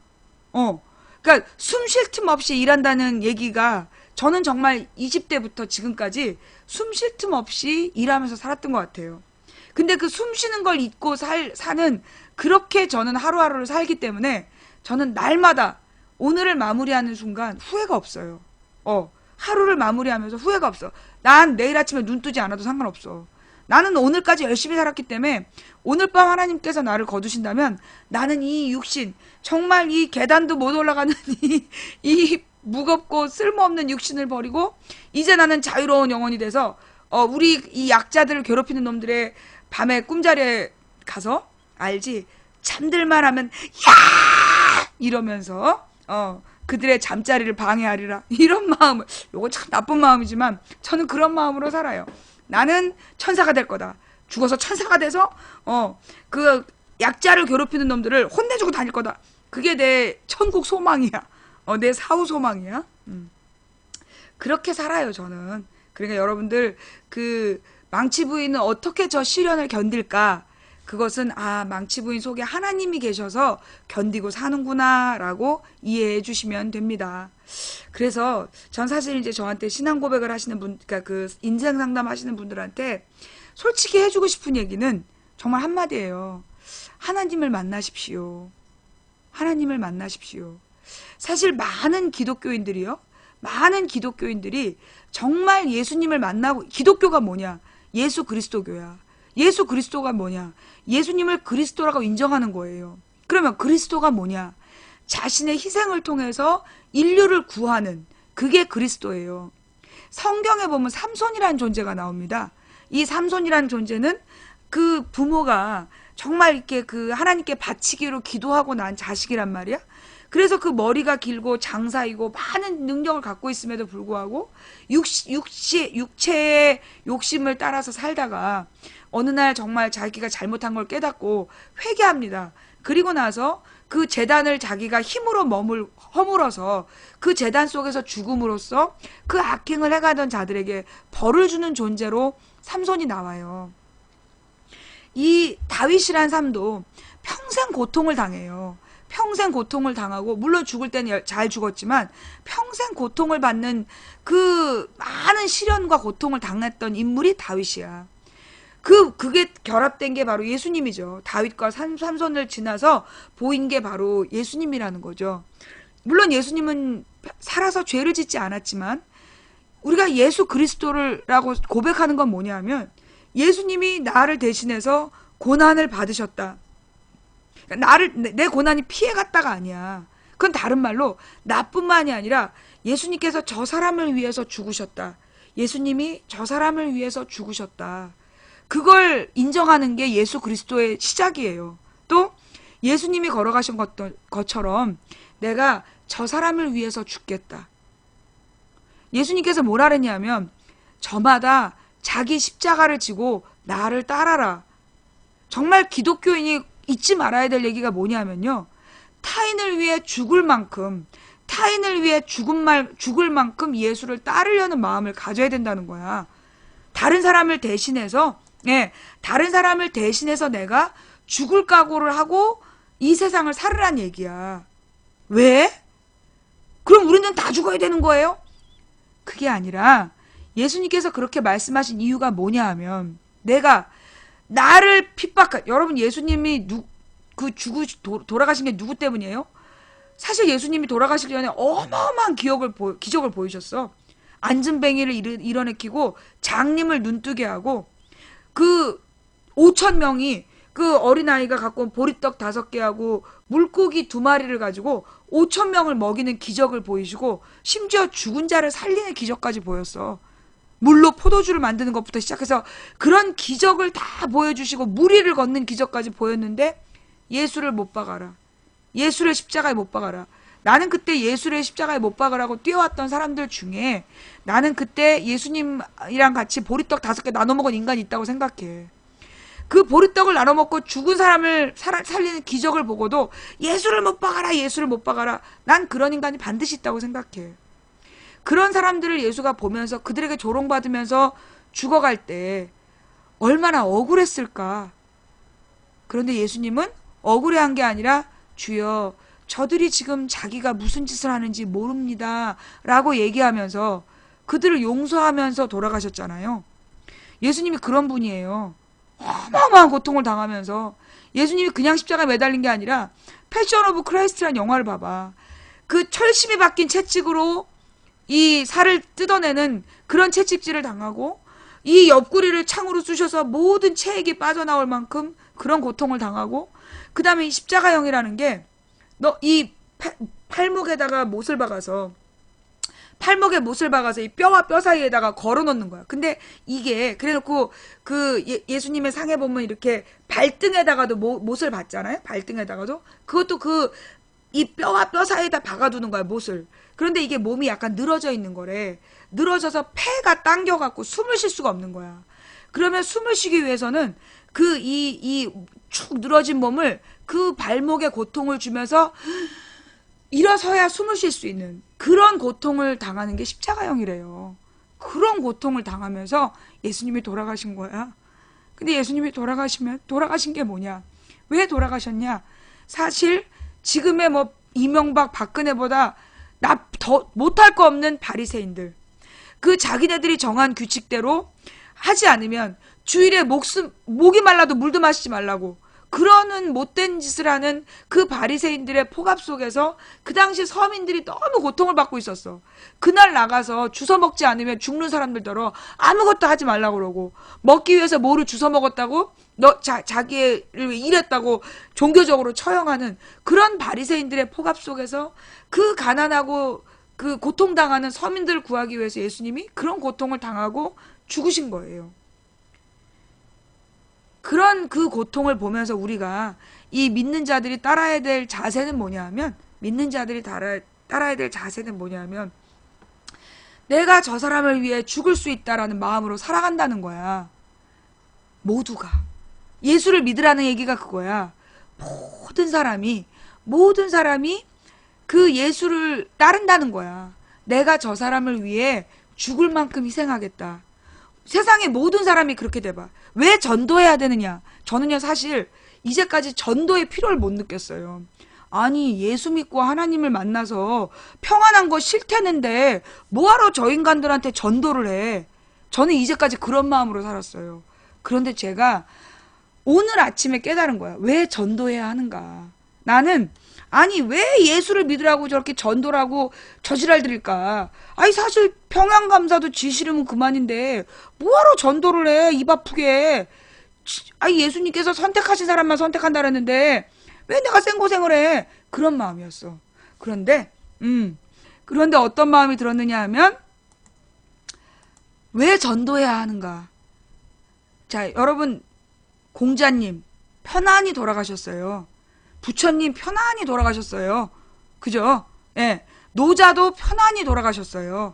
그러니까 숨 쉴 틈 없이 일한다는 얘기가, 저는 정말 20대부터 지금까지 숨 쉴 틈 없이 일하면서 살았던 것 같아요. 근데 그 숨 쉬는 걸 잊고 사는, 그렇게 저는 하루하루를 살기 때문에 저는 날마다 오늘을 마무리하는 순간 후회가 없어요. 하루를 마무리하면서 후회가 없어. 난 내일 아침에 눈 뜨지 않아도 상관없어. 나는 오늘까지 열심히 살았기 때문에 오늘 밤 하나님께서 나를 거두신다면 나는 이 육신, 정말 이 계단도 못 올라가는 이 무겁고 쓸모없는 육신을 버리고 이제 나는 자유로운 영혼이 돼서 우리 이 약자들을 괴롭히는 놈들의 밤에 꿈자리에 가서, 알지? 잠들만 하면 야! 이러면서 그들의 잠자리를 방해하리라. 이런 마음을, 요거 참 나쁜 마음이지만 저는 그런 마음으로 살아요. 나는 천사가 될 거다. 죽어서 천사가 돼서 그 약자를 괴롭히는 놈들을 혼내주고 다닐 거다. 그게 내 천국 소망이야. 내 사후 소망이야. 그렇게 살아요, 저는. 그러니까 여러분들, 그 망치 부인은 어떻게 저 시련을 견딜까? 그것은 망치 부인 속에 하나님이 계셔서 견디고 사는구나 라고 이해해 주시면 됩니다. 그래서 전 사실 이제 저한테 신앙 고백을 하시는 분, 그러니까 그 인생 상담 하시는 분들한테 솔직히 해주고 싶은 얘기는 정말 한마디예요. 하나님을 만나십시오. 하나님을 만나십시오. 사실 많은 기독교인들이 정말 예수님을 만나고, 기독교가 뭐냐? 예수 그리스도교야. 예수 그리스도가 뭐냐? 예수님을 그리스도라고 인정하는 거예요. 그러면 그리스도가 뭐냐? 자신의 희생을 통해서 인류를 구하는, 그게 그리스도예요. 성경에 보면 삼손이라는 존재가 나옵니다. 이 삼손이라는 존재는 그 부모가 정말 이렇게 그 하나님께 바치기로 기도하고 난 자식이란 말이야. 그래서 그 머리가 길고 장사이고 많은 능력을 갖고 있음에도 불구하고 육체의 욕심을 따라서 살다가 어느 날 정말 자기가 잘못한 걸 깨닫고 회개합니다. 그리고 나서 그 제단을 자기가 힘으로 허물어서 그 제단 속에서 죽음으로써 그 악행을 해가던 자들에게 벌을 주는 존재로 삼손이 나와요. 이 다윗이란 삶도 평생 고통을 당해요. 평생 고통을 당하고, 물론 죽을 때는 잘 죽었지만 평생 고통을 받는, 그 많은 시련과 고통을 당했던 인물이 다윗이야. 그게 결합된 게 바로 예수님이죠. 다윗과 삼손을 지나서 보인 게 바로 예수님이라는 거죠. 물론 예수님은 살아서 죄를 짓지 않았지만 우리가 예수 그리스도라고 고백하는 건 뭐냐면, 예수님이 나를 대신해서 고난을 받으셨다. 내 고난이 피해갔다가 아니야. 그건 다른 말로 나뿐만이 아니라 예수님께서 저 사람을 위해서 죽으셨다. 예수님이 저 사람을 위해서 죽으셨다. 그걸 인정하는 게 예수 그리스도의 시작이에요. 또 예수님이 걸어가신 것처럼 내가 저 사람을 위해서 죽겠다. 예수님께서 뭐라 그랬냐면, 저마다 자기 십자가를 지고 나를 따라라. 정말 기독교인이 잊지 말아야 될 얘기가 뭐냐면요, 타인을 위해 죽을 만큼, 타인을 위해 죽을 만큼 예수를 따르려는 마음을 가져야 된다는 거야. 다른 사람을 대신해서 내가 죽을 각오를 하고 이 세상을 살으란 얘기야. 왜? 그럼 우리는 다 죽어야 되는 거예요? 그게 아니라 예수님께서 그렇게 말씀하신 이유가 뭐냐 하면, 내가 나를 여러분, 예수님이 돌아가신 게 누구 때문이에요? 사실 예수님이 돌아가시기 전에 어마어마한 기적을 보이셨어. 안진뱅이를 일어내키고 장님을 눈뜨게 하고, 그 5,000명이 그 어린아이가 갖고 온 보리떡 5개하고 물고기 2마리를 가지고 5,000명을 먹이는 기적을 보이시고, 심지어 죽은 자를 살리는 기적까지 보였어. 물로 포도주를 만드는 것부터 시작해서 그런 기적을 다 보여주시고 무리를 걷는 기적까지 보였는데 예수를 못 박아라. 예수를 십자가에 못 박아라. 나는 그때 예수를 십자가에 못 박으라고 뛰어왔던 사람들 중에, 나는 그때 예수님이랑 같이 보리떡 5개 나눠 먹은 인간이 있다고 생각해. 그 보리떡을 나눠 먹고 죽은 사람을 살리는 기적을 보고도 예수를 못 박아라, 예수를 못 박아라. 난 그런 인간이 반드시 있다고 생각해. 그런 사람들을 예수가 보면서 그들에게 조롱받으면서 죽어갈 때 얼마나 억울했을까. 그런데 예수님은 억울해한 게 아니라 주여 저들이 지금 자기가 무슨 짓을 하는지 모릅니다 라고 얘기하면서 그들을 용서하면서 돌아가셨잖아요. 예수님이 그런 분이에요. 어마어마한 고통을 당하면서 예수님이 그냥 십자가에 매달린 게 아니라 패션 오브 크라이스트라는 영화를 봐봐. 그 철심이 박힌 채찍으로 이 살을 뜯어내는 그런 채찍질을 당하고 이 옆구리를 창으로 쑤셔서 모든 체액이 빠져나올 만큼 그런 고통을 당하고 그 다음에 이 십자가형이라는 게 너 이 팔목에다가 못을 박아서 팔목에 못을 박아서 이 뼈와 뼈 사이에다가 걸어 놓는 거야. 근데 이게 그래놓고 그 예수님의 상에 보면 이렇게 발등에다가도 못을 박잖아요. 발등에다가도 그것도 그 이 뼈와 뼈 사이에다 박아두는 거야, 못을. 그런데 이게 몸이 약간 늘어져 있는 거래. 늘어져서 폐가 당겨갖고 숨을 쉴 수가 없는 거야. 그러면 숨을 쉬기 위해서는 그 이 축 늘어진 몸을 그 발목에 고통을 주면서 일어서야 숨을 쉴 수 있는 그런 고통을 당하는 게 십자가형이래요. 그런 고통을 당하면서 예수님이 돌아가신 거야. 근데 예수님이 돌아가신 게 뭐냐? 왜 돌아가셨냐? 사실 지금의 뭐 이명박 박근혜보다 더 못할 거 없는 바리새인들, 그 자기네들이 정한 규칙대로 하지 않으면 주일에 목이 말라도 물도 마시지 말라고 그러는 못된 짓을 하는 그 바리새인들의 폭압 속에서 그 당시 서민들이 너무 고통을 받고 있었어. 그날 나가서 주워 먹지 않으면 죽는 사람들더러 아무것도 하지 말라고 그러고, 먹기 위해서 뭐를 주워 먹었다고 자기를 일했다고 종교적으로 처형하는 그런 바리새인들의 폭압 속에서 그 가난하고 그 고통당하는 서민들을 구하기 위해서 예수님이 그런 고통을 당하고 죽으신 거예요. 그런 그 고통을 보면서 우리가 이 믿는 자들이 따라야 될 자세는 뭐냐 하면, 믿는 자들이 따라야 될 자세는 뭐냐 하면, 내가 저 사람을 위해 죽을 수 있다라는 마음으로 살아간다는 거야. 모두가. 예수를 믿으라는 얘기가 그거야. 모든 사람이 그 예수를 따른다는 거야. 내가 저 사람을 위해 죽을 만큼 희생하겠다. 세상의 모든 사람이 그렇게 돼봐. 왜 전도해야 되느냐? 저는요, 사실 이제까지 전도의 필요를 못 느꼈어요. 아니, 예수 믿고 하나님을 만나서 평안한 거 싫다는데 뭐하러 저 인간들한테 전도를 해? 저는 이제까지 그런 마음으로 살았어요. 그런데 제가 오늘 아침에 깨달은 거야. 왜 전도해야 하는가? 나는 아니 왜 예수를 믿으라고 저렇게 전도를 하고 저지랄들일까? 아니 사실 평양감사도 지 싫으면 그만인데 뭐하러 전도를 해? 입 아프게. 아니 예수님께서 선택하신 사람만 선택한다 그랬는데 왜 내가 생고생을 해? 그런 마음이었어. 그런데 어떤 마음이 들었느냐 하면, 왜 전도해야 하는가? 자, 여러분, 공자님 편안히 돌아가셨어요. 부처님 편안히 돌아가셨어요. 그죠? 예. 노자도 편안히 돌아가셨어요.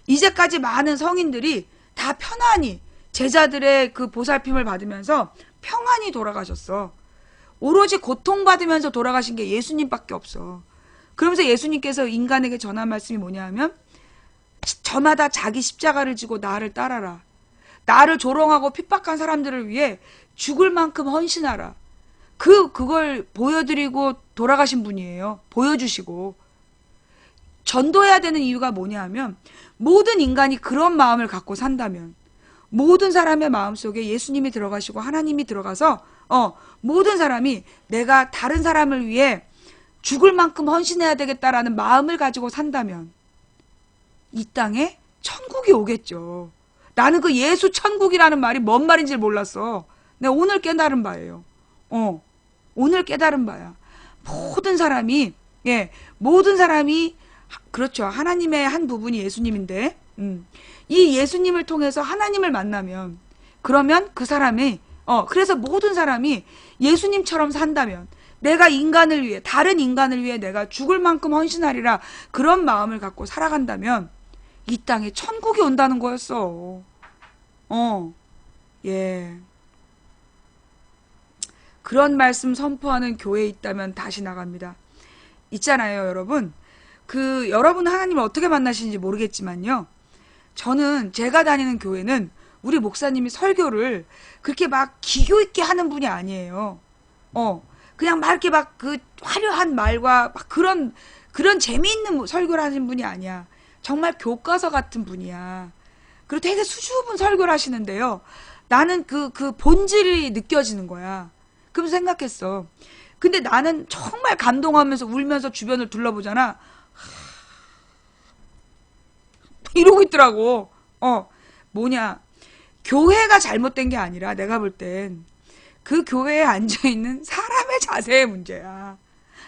이제까지 많은 성인들이 다 편안히 제자들의 그 보살핌을 받으면서 평안히 돌아가셨어. 오로지 고통받으면서 돌아가신 게 예수님밖에 없어. 그러면서 예수님께서 인간에게 전한 말씀이 뭐냐 하면, 저마다 자기 십자가를 지고 나를 따라라. 나를 조롱하고 핍박한 사람들을 위해 죽을 만큼 헌신하라. 그걸 보여드리고 돌아가신 분이에요. 보여주시고. 전도해야 되는 이유가 뭐냐 하면, 모든 인간이 그런 마음을 갖고 산다면, 모든 사람의 마음속에 예수님이 들어가시고 하나님이 들어가서 모든 사람이 내가 다른 사람을 위해 죽을 만큼 헌신해야 되겠다라는 마음을 가지고 산다면 이 땅에 천국이 오겠죠. 나는 그 예수 천국이라는 말이 뭔 말인지 몰랐어. 내가 오늘 깨달은 바예요. 오늘 깨달은 바야. 모든 사람이 그렇죠. 하나님의 한 부분이 예수님인데 이 예수님을 통해서 하나님을 만나면, 그러면 그 사람이 그래서 모든 사람이 예수님처럼 산다면, 내가 인간을 위해, 다른 인간을 위해 내가 죽을 만큼 헌신하리라, 그런 마음을 갖고 살아간다면 이 땅에 천국이 온다는 거였어. 예. 그런 말씀 선포하는 교회에 있다면 다시 나갑니다. 있잖아요, 여러분. 여러분 하나님을 어떻게 만나시는지 모르겠지만요. 저는 제가 다니는 교회는 우리 목사님이 설교를 그렇게 막 기교 있게 하는 분이 아니에요. 그냥 막 이렇게 막 그 화려한 말과 막 그런 재미있는 설교를 하시는 분이 아니야. 정말 교과서 같은 분이야. 그리고 되게 수줍은 설교를 하시는데요. 나는 그 본질이 느껴지는 거야. 그럼 생각했어. 근데 나는 정말 감동하면서 울면서 주변을 둘러보잖아. 이러고 있더라고. 뭐냐. 교회가 잘못된 게 아니라 내가 볼 땐 그 교회에 앉아있는 사람의 자세의 문제야.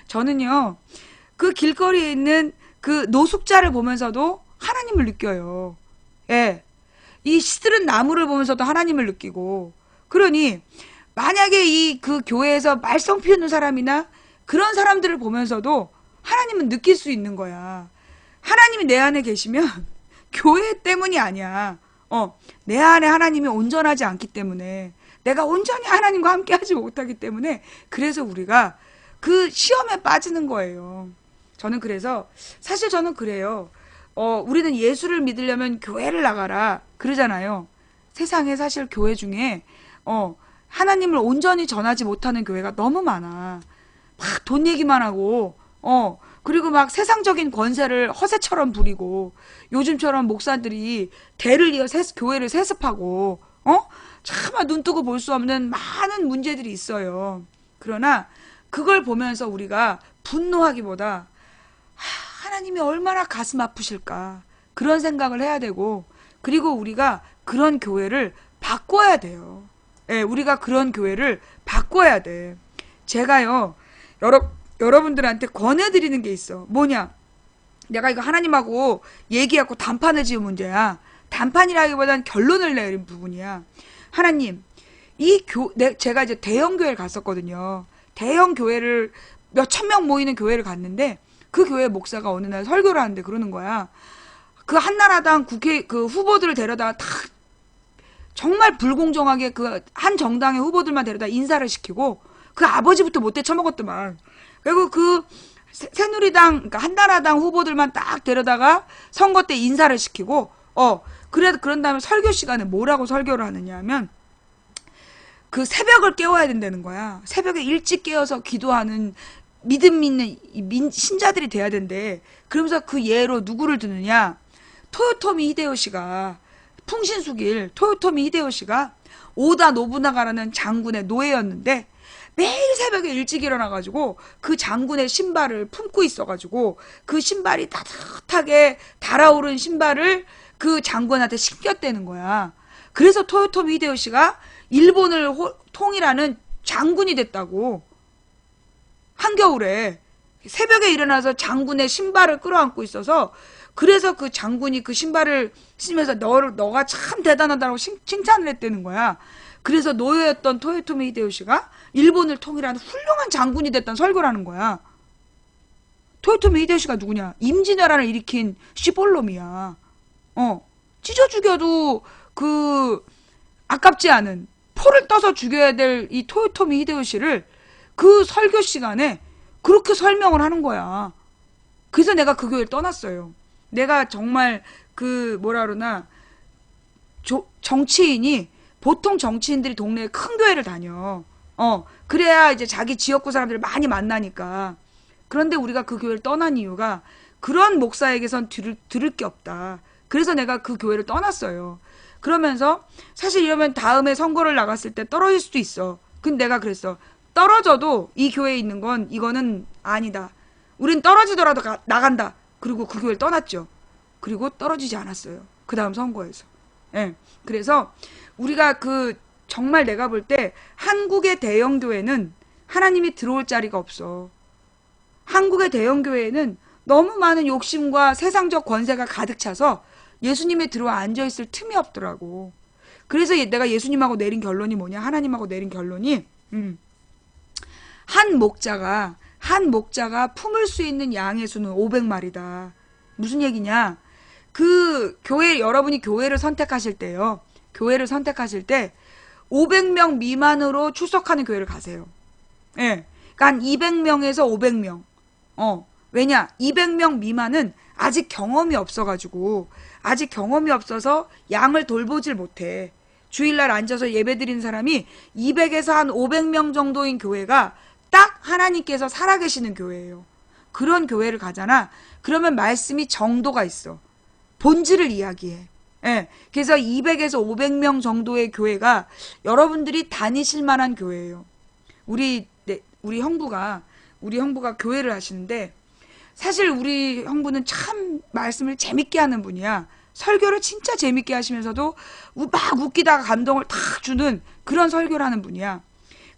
저는요, 그 길거리에 있는 그 노숙자를 보면서도 하나님을 느껴요. 예. 이 시들은 나무를 보면서도 하나님을 느끼고. 그러니, 만약에 그 교회에서 말썽 피우는 사람이나 그런 사람들을 보면서도 하나님은 느낄 수 있는 거야. 하나님이 내 안에 계시면 교회 때문이 아니야. 내 안에 하나님이 온전하지 않기 때문에, 내가 온전히 하나님과 함께 하지 못하기 때문에, 그래서 우리가 그 시험에 빠지는 거예요. 그래서 사실 저는 그래요. 우리는 예수를 믿으려면 교회를 나가라 그러잖아요. 세상에 사실 교회 중에 하나님을 온전히 전하지 못하는 교회가 너무 많아. 막 돈 얘기만 하고 그리고 막 세상적인 권세를 허세처럼 부리고, 요즘처럼 목사들이 대를 이어 교회를 세습하고, 차마 눈 뜨고 볼 수 없는 많은 문제들이 있어요. 그러나 그걸 보면서 우리가 분노하기보다 하나님이 얼마나 가슴 아프실까, 그런 생각을 해야 되고, 그리고 우리가 그런 교회를 바꿔야 돼요. 예, 우리가 그런 교회를 바꿔야 돼. 제가요, 여러분들한테 권해드리는 게 있어. 뭐냐? 내가 이거 하나님하고 얘기하고 단판을 지은 문제야. 단판이라기보다는 결론을 내린 부분이야. 하나님, 제가 이제 대형 교회를 갔었거든요. 대형 교회를 몇천 명 모이는 교회를 갔는데, 그 교회 목사가 어느 날 설교를 하는데 그러는 거야. 그 한나라당 그 후보들을 데려다가 다 정말 불공정하게 그 한 정당의 후보들만 데려다 인사를 시키고, 그 아버지부터 못돼 처먹었더만. 그리고 그 새누리당, 그러니까 한나라당 후보들만 딱 데려다가 선거 때 인사를 시키고, 그런 다음에 설교 시간에 뭐라고 설교를 하느냐 하면, 그 새벽을 깨워야 된다는 거야. 새벽에 일찍 깨어서 기도하는 믿음 있는 신자들이 돼야 된대. 그러면서 그 예로 누구를 드느냐? 토요토미 히데요시가, 풍신수길 토요토미 히데요시가 오다 노부나가라는 장군의 노예였는데, 매일 새벽에 일찍 일어나가지고 그 장군의 신발을 품고 있어가지고, 그 신발이 따뜻하게 달아오른 신발을 그 장군한테 신겼다는 거야. 그래서 토요토미 히데요시가 일본을 통일하는 장군이 됐다고. 한겨울에 새벽에 일어나서 장군의 신발을 끌어안고 있어서, 그래서 그 장군이 그 신발을 신으면서 너가 참 대단하다고 칭찬을 했다는 거야. 그래서 노예였던 토요토미 히데요시가 일본을 통일하는 훌륭한 장군이 됐다는 설교를 하는 거야. 토요토미 히데요시가 누구냐? 임진왜란을 일으킨 시볼놈이야. 찢어 죽여도 아깝지 않은, 포를 떠서 죽여야 될 이 토요토미 히데요시를 그 설교 시간에 그렇게 설명을 하는 거야. 그래서 내가 그 교회를 떠났어요. 내가 정말 정치인이, 보통 정치인들이 동네에 큰 교회를 다녀. 그래야 이제 자기 지역구 사람들을 많이 만나니까. 그런데 우리가 그 교회를 떠난 이유가, 그런 목사에게선 들을 게 없다. 그래서 내가 그 교회를 떠났어요. 그러면서 사실 이러면 다음에 선거를 나갔을 때 떨어질 수도 있어. 근데 내가 그랬어. 떨어져도 이 교회에 있는 건, 이거는 아니다. 우린 떨어지더라도 나간다. 그리고 그 교회를 떠났죠. 그리고 떨어지지 않았어요. 그 다음 선거에서. 예. 그래서 우리가 정말 내가 볼 때 한국의 대형 교회는 하나님이 들어올 자리가 없어. 한국의 대형 교회는 너무 많은 욕심과 세상적 권세가 가득 차서 예수님에 들어와 앉아있을 틈이 없더라고. 그래서 내가 예수님하고 내린 결론이 뭐냐? 하나님하고 내린 결론이, 한 목자가 품을 수 있는 양의 수는 500마리다. 무슨 얘기냐? 여러분이 교회를 선택하실 때요. 교회를 선택하실 때 500명 미만으로 출석하는 교회를 가세요. 예. 그러니까 한 200명에서 500명. 왜냐? 200명 미만은 아직 경험이 없어가지고, 아직 경험이 없어서 양을 돌보질 못해. 주일날 앉아서 예배 드리는 사람이 200에서 한 500명 정도인 교회가 딱 하나님께서 살아계시는 교회예요. 그런 교회를 가잖아. 그러면 말씀이 정도가 있어. 본질을 이야기해. 예. 그래서 200에서 500명 정도의 교회가 여러분들이 다니실 만한 교회예요. 우리 형부가 교회를 하시는데, 사실 우리 형부는 참 말씀을 재밌게 하는 분이야. 설교를 진짜 재밌게 하시면서도 막 웃기다가 감동을 탁 주는 그런 설교를 하는 분이야.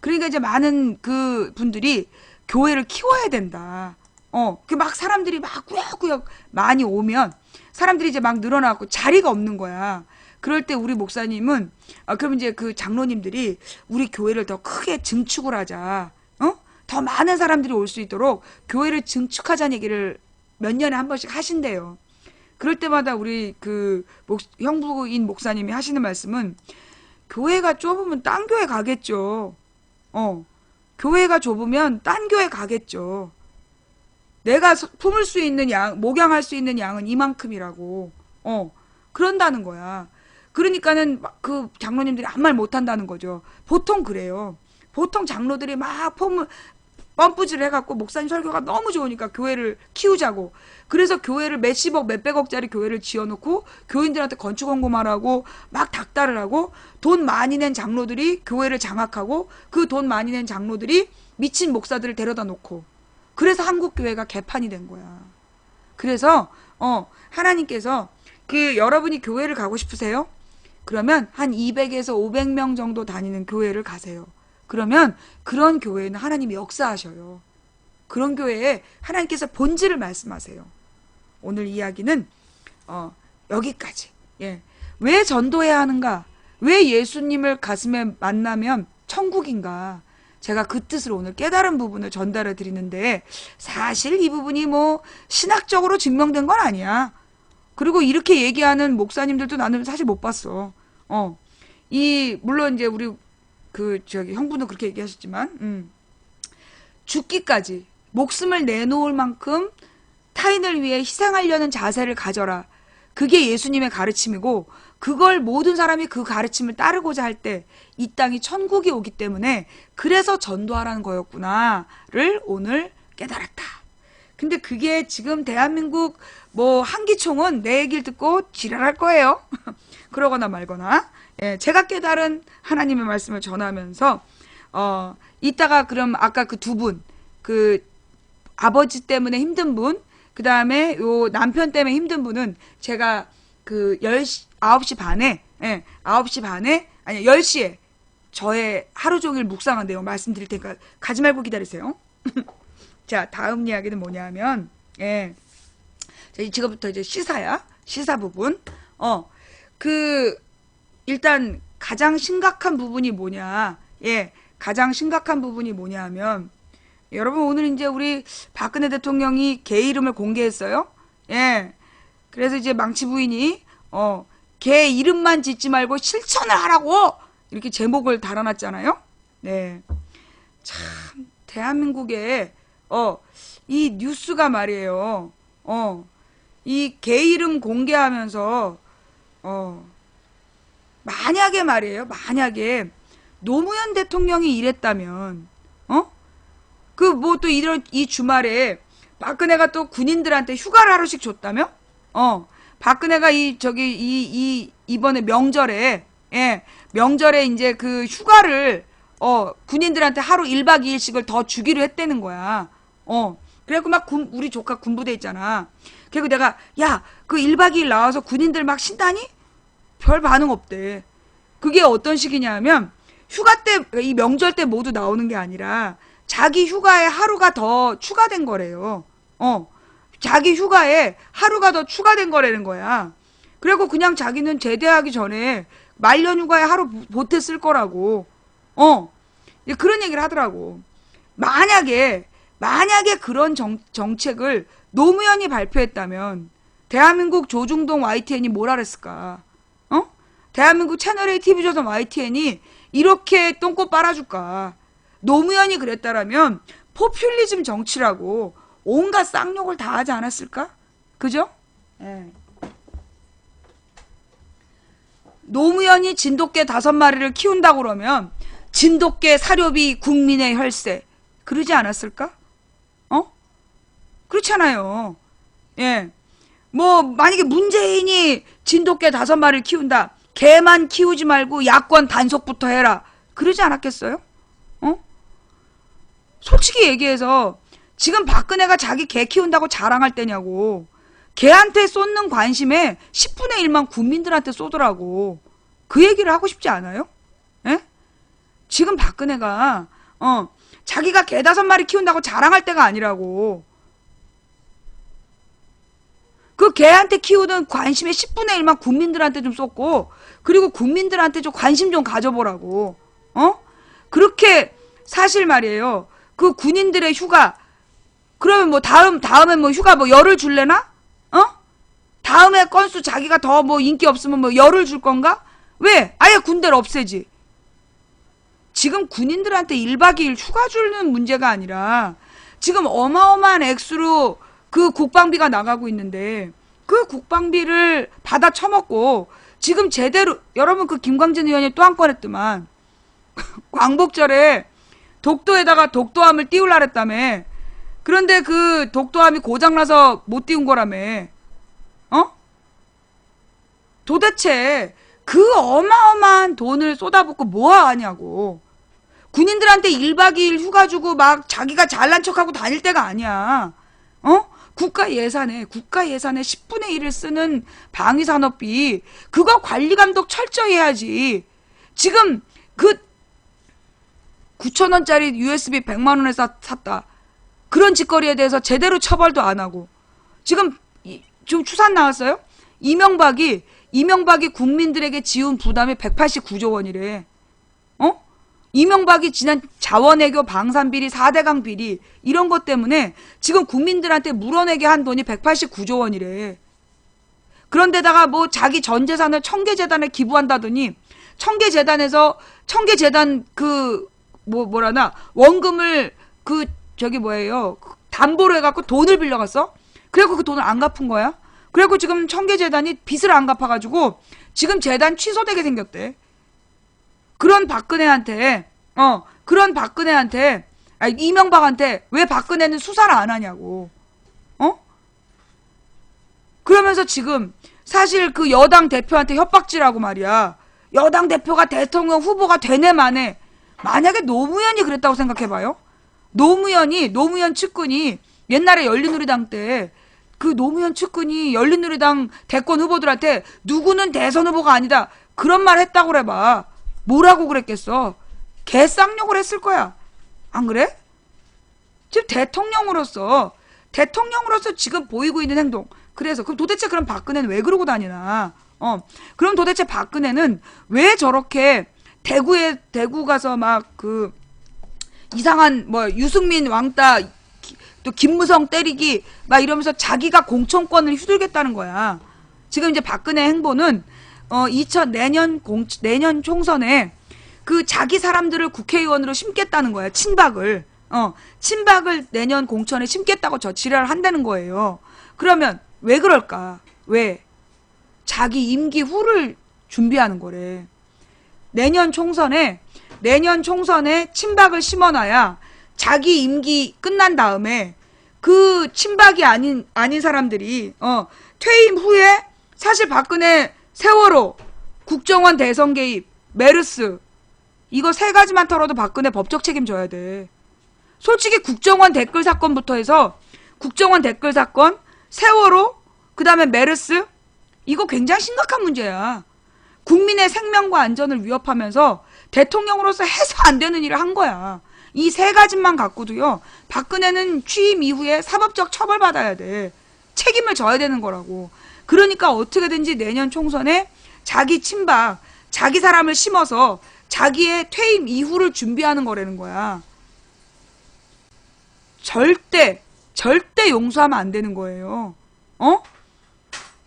그러니까 이제 많은 그 분들이 교회를 키워야 된다. 그 막 사람들이 막 꾸역꾸역 많이 오면 사람들이 이제 막 늘어나고 자리가 없는 거야. 그럴 때 우리 목사님은, 그럼 이제 그 장로님들이 우리 교회를 더 크게 증축을 하자. 더 많은 사람들이 올 수 있도록 교회를 증축하자는 얘기를 몇 년에 한 번씩 하신대요. 그럴 때마다 우리 형부인 목사님이 하시는 말씀은, 교회가 좁으면 딴 교회 가겠죠. 교회가 좁으면 딴 교회 가겠죠. 내가 품을 수 있는 양, 목양할 수 있는 양은 이만큼이라고. 그런다는 거야. 그러니까는 그 장로님들이 아무 말 못한다는 거죠. 보통 그래요. 보통 장로들이 막 펌프질 해갖고 목사님 설교가 너무 좋으니까 교회를 키우자고. 그래서 교회를 몇십억, 몇백억짜리 교회를 지어놓고 교인들한테 건축원고만 하고 막 닥달을 하고, 돈 많이 낸 장로들이 교회를 장악하고, 그 돈 많이 낸 장로들이 미친 목사들을 데려다 놓고, 그래서 한국 교회가 개판이 된 거야. 그래서 하나님께서 여러분이 교회를 가고 싶으세요? 그러면 한 200에서 500명 정도 다니는 교회를 가세요. 그러면 그런 교회는 하나님이 역사하셔요. 그런 교회에 하나님께서 본질을 말씀하세요. 오늘 이야기는 여기까지. 예. 왜 전도해야 하는가? 왜 예수님을 가슴에 만나면 천국인가? 제가 그 뜻을 오늘 깨달은 부분을 전달해 드리는데, 사실 이 부분이 뭐 신학적으로 증명된 건 아니야. 그리고 이렇게 얘기하는 목사님들도 나는 사실 못 봤어. 물론 이제 우리 형부는 그렇게 얘기하셨지만, 죽기까지 목숨을 내놓을 만큼 타인을 위해 희생하려는 자세를 가져라. 그게 예수님의 가르침이고, 그걸 모든 사람이 그 가르침을 따르고자 할 때 이 땅이 천국이 오기 때문에, 그래서 전도하라는 거였구나를 오늘 깨달았다. 근데 그게 지금 대한민국 한기총은 내 얘기를 듣고 지랄할 거예요. 그러거나 말거나. 예, 제가 깨달은 하나님의 말씀을 전하면서, 이따가 그럼 아까 그 두 분, 아버지 때문에 힘든 분, 그 다음에 요 남편 때문에 힘든 분은 제가 9시 반에, 예, 9시 반에, 아니, 10시에 저의 하루 종일 묵상한 내용 말씀드릴 테니까 가지 말고 기다리세요. 자, 다음 이야기는 뭐냐 하면, 예. 자, 지금부터 이제 시사 부분. 일단 가장 심각한 부분이 뭐냐. 예. 가장 심각한 부분이 뭐냐 하면, 여러분 오늘 이제 우리 박근혜 대통령이 개 이름을 공개했어요. 예. 그래서 이제 망치 부인이, 개 이름만 짓지 말고 실천을 하라고! 이렇게 제목을 달아놨잖아요. 네. 참, 대한민국에, 이 뉴스가 말이에요. 이 개 이름 공개하면서, 만약에 말이에요. 만약에 노무현 대통령이 이랬다면, 또 이 주말에 박근혜가 또 군인들한테 휴가를 하루씩 줬다며? 박근혜가 이번에 명절에, 예, 명절에 이제 그 휴가를, 군인들한테 하루 1박 2일씩을 더 주기로 했다는 거야. 그래갖고 막 우리 조카 군부대 있잖아. 그리고 내가, 야, 그 1박 2일 나와서 군인들 막 신다니? 별 반응 없대. 그게 어떤 식이냐 하면, 휴가 때, 이 명절 때 모두 나오는 게 아니라, 자기 휴가에 하루가 더 추가된 거래요. 자기 휴가에 하루가 더 추가된 거라는 거야. 그리고 그냥 자기는 제대하기 전에 말년 휴가에 하루 보탰을 거라고. 그런 얘기를 하더라고. 만약에 그런 정책을 노무현이 발표했다면 대한민국 조중동 YTN이 뭐라 그랬을까? 대한민국 채널A TV조선 YTN이 이렇게 똥꼬 빨아줄까? 노무현이 그랬다라면 포퓰리즘 정치라고 온갖 쌍욕을 다 하지 않았을까? 그죠? 예. 노무현이 진돗개 5마리를 키운다고 그러면 진돗개 사료비 국민의 혈세 그러지 않았을까? 그렇잖아요. 예. 뭐 만약에 문재인이 진돗개 5마리를 키운다. 개만 키우지 말고 야권 단속부터 해라. 그러지 않았겠어요? 솔직히 얘기해서 지금 박근혜가 자기 개 키운다고 자랑할 때냐고. 개한테 쏟는 관심에 10분의 1만 국민들한테 쏘더라고. 그 얘기를 하고 싶지 않아요? 예? 지금 박근혜가 자기가 개 5마리 키운다고 자랑할 때가 아니라고. 그 개한테 키우는 관심의 10분의 1만 국민들한테 좀 쏟고, 그리고 국민들한테 좀 관심 좀 가져보라고. 그렇게 사실 말이에요. 그 군인들의 휴가, 그러면 뭐 다음에 뭐 휴가 뭐 열흘 줄래나? 다음에 건수 자기가 더 뭐 인기 없으면 뭐 열흘 줄 건가? 왜? 아예 군대를 없애지. 지금 군인들한테 1박 2일 휴가 주는 문제가 아니라 지금 어마어마한 액수로 그 국방비가 나가고 있는데 그 국방비를 받아 처먹고 지금 제대로 여러분 그 김광진 의원이 또 한 건 했더만 광복절에 독도에다가 독도함을 띄우려 했다며. 그런데 그 독도함이 고장나서 못 띄운 거라며. 도대체 그 어마어마한 돈을 쏟아붓고 뭐 하냐고. 군인들한테 1박 2일 휴가 주고 막 자기가 잘난 척하고 다닐 때가 아니야. 국가 예산에 10분의 1을 쓰는 방위산업비, 그거 관리 감독 철저히 해야지. 지금 그 9,000원짜리 USB 100만 원에 샀다. 그런 짓거리에 대해서 제대로 처벌도 안 하고. 지금 추산 나왔어요? 이명박이 국민들에게 지운 부담이 189조 원이래. 이명박이 지난 자원외교 방산비리 4대강 비리 이런 것 때문에 지금 국민들한테 물어내게 한 돈이 189조 원이래. 그런데다가 뭐 자기 전 재산을 청계재단에 기부한다더니 청계재단에서 청계재단 그 뭐라나 원금을 그 저기 뭐예요 담보로 해갖고 돈을 빌려갔어. 그래갖고 그 돈을 안 갚은 거야. 그래갖고 지금 청계재단이 빚을 안 갚아가지고 지금 재단 취소되게 생겼대. 그런 박근혜한테 이명박한테 왜 박근혜는 수사를 안 하냐고. 그러면서 지금 사실 그 여당 대표한테 협박질하고 말이야. 여당 대표가 대통령 후보가 되네 마네. 만약에 노무현이 그랬다고 생각해봐요. 노무현 측근이 옛날에 열린우리당 때 그 노무현 측근이 열린우리당 대권 후보들한테 누구는 대선 후보가 아니다 그런 말 했다고 그래봐. 뭐라고 그랬겠어? 개쌍욕을 했을 거야. 안 그래? 지금 대통령으로서 지금 보이고 있는 행동. 그래서 그럼 도대체 그럼 박근혜는 왜 그러고 다니나? 그럼 도대체 박근혜는 왜 저렇게 대구 가서 막 그 이상한 뭐 유승민 왕따 또 김무성 때리기 막 이러면서 자기가 공천권을 휘둘겠다는 거야. 지금 이제 박근혜 행보는 내년 총선에 그 자기 사람들을 국회의원으로 심겠다는 거야. 친박을 내년 공천에 심겠다고 저 지랄을 한다는 거예요. 그러면 왜 그럴까? 왜? 자기 임기 후를 준비하는 거래. 내년 총선에 친박을 심어놔야 자기 임기 끝난 다음에 그 친박이 아닌 사람들이 퇴임 후에 사실 박근혜 세월호, 국정원 대선 개입, 메르스 이거 3가지만 털어도 박근혜 법적 책임져야 돼. 솔직히 국정원 댓글 사건부터 해서 국정원 댓글 사건, 세월호, 그 다음에 메르스 이거 굉장히 심각한 문제야. 국민의 생명과 안전을 위협하면서 대통령으로서 해서 안 되는 일을 한 거야. 이 3가지만 갖고도요. 박근혜는 취임 이후에 사법적 처벌받아야 돼. 책임을 져야 되는 거라고. 그러니까 어떻게든지 내년 총선에 자기 친박, 자기 사람을 심어서 자기의 퇴임 이후를 준비하는 거라는 거야. 절대 용서하면 안 되는 거예요.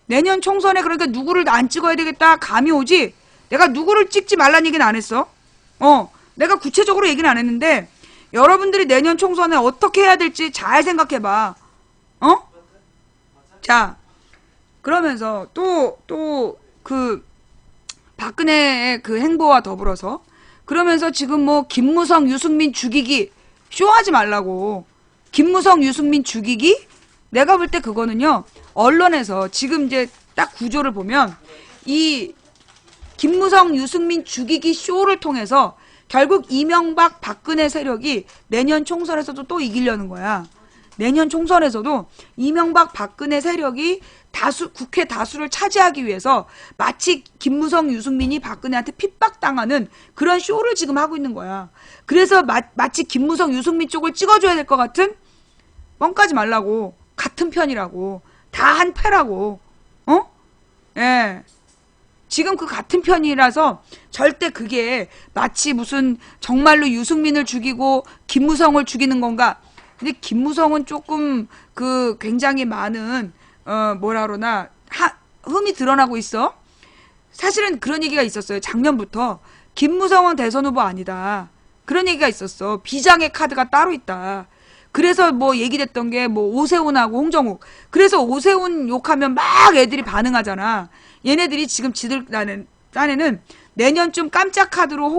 내년 총선에 그러니까 누구를 안 찍어야 되겠다 감이 오지. 내가 누구를 찍지 말란 얘기는 안 했어. 내가 구체적으로 얘기는 안 했는데 여러분들이 내년 총선에 어떻게 해야 될지 잘 생각해봐. 어? 자, 그러면서 그 박근혜의 그 행보와 더불어서 그러면서 지금 뭐 김무성, 유승민 죽이기 쇼하지 말라고. 김무성, 유승민 죽이기? 내가 볼 때 그거는요. 언론에서 지금 이제 딱 구조를 보면 이 김무성, 유승민 죽이기 쇼를 통해서 결국 이명박, 박근혜 세력이 내년 총선에서도 또 이기려는 거야. 내년 총선에서도 이명박, 박근혜 세력이 국회 다수를 차지하기 위해서 마치 김무성, 유승민이 박근혜한테 핍박당하는 그런 쇼를 지금 하고 있는 거야. 그래서 마치 김무성, 유승민 쪽을 찍어줘야 될 것 같은 뻥까지 말라고. 같은 편이라고. 다 한 패라고. 어? 예. 지금 그 같은 편이라서 절대 그게 마치 무슨 정말로 유승민을 죽이고 김무성을 죽이는 건가. 근데 김무성은 조금 그 굉장히 많은 뭐라 그러나 흠이 드러나고 있어. 사실은 그런 얘기가 있었어요. 작년부터 김무성은 대선 후보 아니다. 그런 얘기가 있었어. 비장의 카드가 따로 있다. 그래서 뭐 얘기됐던 게 뭐 오세훈하고 홍정욱. 그래서 오세훈 욕하면 막 애들이 반응하잖아. 얘네들이 지금 지들 딴에는 내년쯤 깜짝 카드로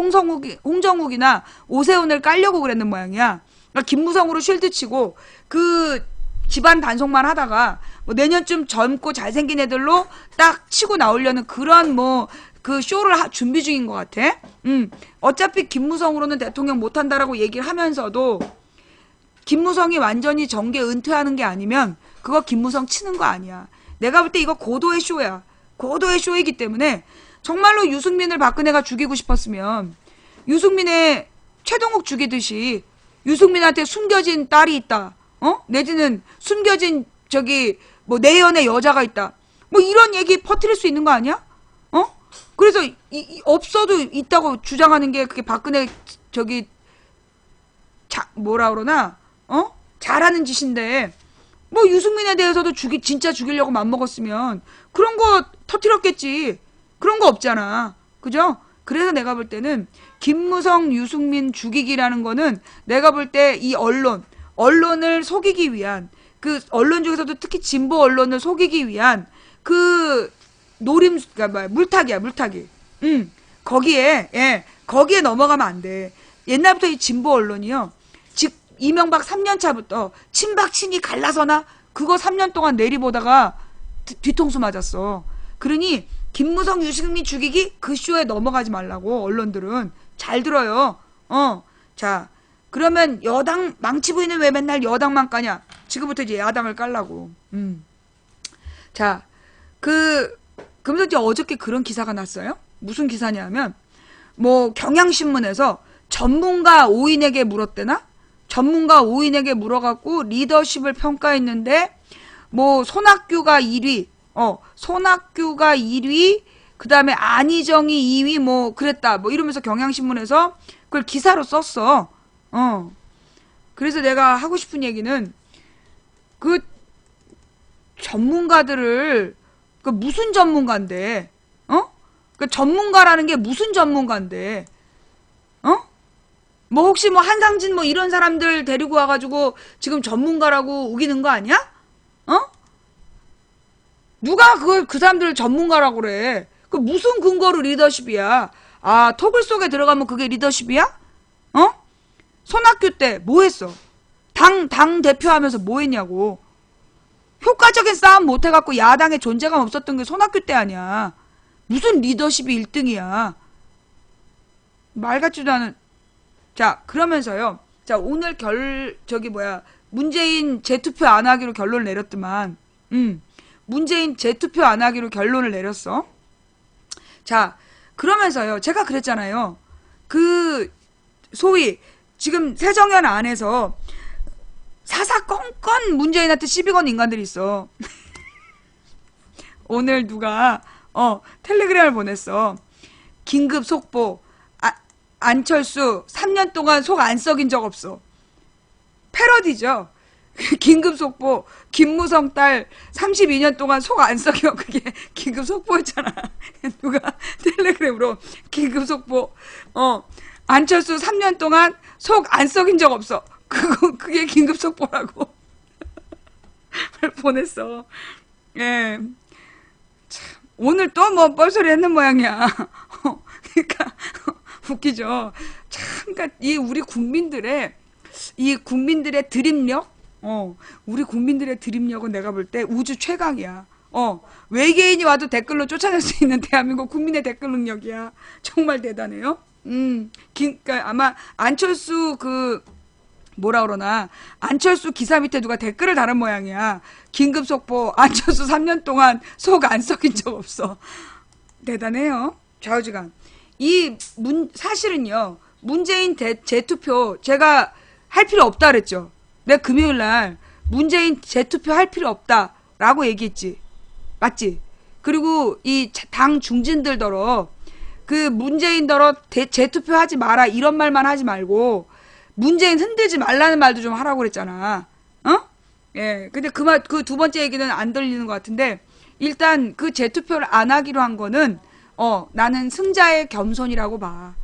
홍정욱이나 오세훈을 깔려고 그랬는 모양이야. 그러니까 김무성으로 쉴드 치고 그 집안 단속만 하다가 뭐 내년쯤 젊고 잘생긴 애들로 딱 치고 나오려는 그런 뭐 그 쇼를 준비 중인 것 같아. 어차피 김무성으로는 대통령 못한다라고 얘기를 하면서도 김무성이 완전히 정계 은퇴하는 게 아니면 그거 김무성 치는 거 아니야. 내가 볼 때 이거 고도의 쇼야. 고도의 쇼이기 때문에 정말로 유승민을 박근혜가 죽이고 싶었으면 유승민의 최동욱 죽이듯이 유승민한테 숨겨진 딸이 있다. 내지는 숨겨진 저기 뭐 내연의 여자가 있다. 뭐 이런 얘기 퍼뜨릴 수 있는 거 아니야? 그래서 없어도 있다고 주장하는 게 그게 박근혜 저기 뭐라 그러나 잘하는 짓인데 뭐 유승민에 대해서도 진짜 죽이려고 맘먹었으면 그런 거 터뜨렸겠지. 그런 거 없잖아. 그죠? 그래서 내가 볼 때는 김무성, 유승민 죽이기라는 거는 내가 볼 때 이 언론을 속이기 위한 그 언론 중에서도 특히 진보 언론을 속이기 위한 그 그러니까 뭐야, 물타기. 거기에 넘어가면 안 돼. 옛날부터 이 진보 언론이요. 즉 이명박 3년 차부터 친박 친이 갈라서나 그거 3년 동안 내리보다가 뒤통수 맞았어. 그러니 김무성, 유승민 죽이기 그 쇼에 넘어가지 말라고. 언론들은 잘 들어요. 자, 그러면 여당 망치 부인은 왜 맨날 여당만 까냐? 지금부터 이제 야당을 깔라고. 자, 그러면서 이제 어저께 그런 기사가 났어요. 무슨 기사냐면 뭐 경향신문에서 전문가 5인에게 물었대나? 전문가 5인에게 물어갖고 리더십을 평가했는데 뭐 손학규가 1위, 그 다음에 안희정이 2위 뭐 그랬다. 뭐 이러면서 경향신문에서 그걸 기사로 썼어. 그래서 내가 하고 싶은 얘기는 그 전문가들을 그 무슨 전문가인데, 그 전문가라는 게 무슨 전문가인데, 뭐 혹시 뭐 한상진 뭐 이런 사람들 데리고 와가지고 지금 전문가라고 우기는 거 아니야? 누가 그 사람들을 전문가라고 그래? 그 무슨 근거로 리더십이야? 아, 톡을 속에 들어가면 그게 리더십이야? 손학규 때 뭐 했어? 당 대표하면서 뭐 했냐고. 효과적인 싸움 못 해갖고 야당에 존재감 없었던 게 손학규 때 아니야. 무슨 리더십이 1등이야. 말 같지도 않은. 자, 그러면서요. 자, 오늘 문재인 재투표 안 하기로 결론을 내렸더만. 문재인 재투표 안 하기로 결론을 내렸어. 자, 그러면서요. 제가 그랬잖아요. 그 소위 지금 새정연 안에서 사사건건 문재인한테 시비 건 인간들이 있어. 오늘 누가 텔레그램을 보냈어. 긴급 속보. 안철수 3년 동안 속 안 썩인 적 없어. 패러디죠. 긴급 속보. 김무성 딸 32년 동안 속 안 썩여. 그게 긴급 속보였잖아. 누가 텔레그램으로 긴급 속보. 안철수 3년 동안 속 안 썩인 적 없어. 그게 긴급 속보라고 보냈어. 예. 참, 오늘 또 뭐 뻘소리 했는 모양이야. 그러니까 웃기죠. 참, 그러니까 이 국민들의 드립력, 우리 국민들의 드립력은 내가 볼 때 우주 최강이야. 외계인이 와도 댓글로 쫓아낼 수 있는 대한민국 국민의 댓글 능력이야. 정말 대단해요. 그러니까 아마 안철수 뭐라 그러나 안철수 기사 밑에 누가 댓글을 달은 모양이야. 긴급 속보 안철수 3년 동안 속 안 썩인 적 없어. 대단해요. 좌우지간. 사실은요. 문재인 재투표 제가 할 필요 없다 그랬죠. 내가 금요일 날 문재인 재투표 할 필요 없다라고 얘기했지. 맞지? 그리고 이 당 중진들더러 문재인더러 재투표하지 마라 이런 말만 하지 말고 문재인 흔들지 말라는 말도 좀 하라고 그랬잖아. 예. 근데 그 두 번째 얘기는 안 들리는 것 같은데 일단 재투표를 안 하기로 한 거는 나는 승자의 겸손이라고 봐.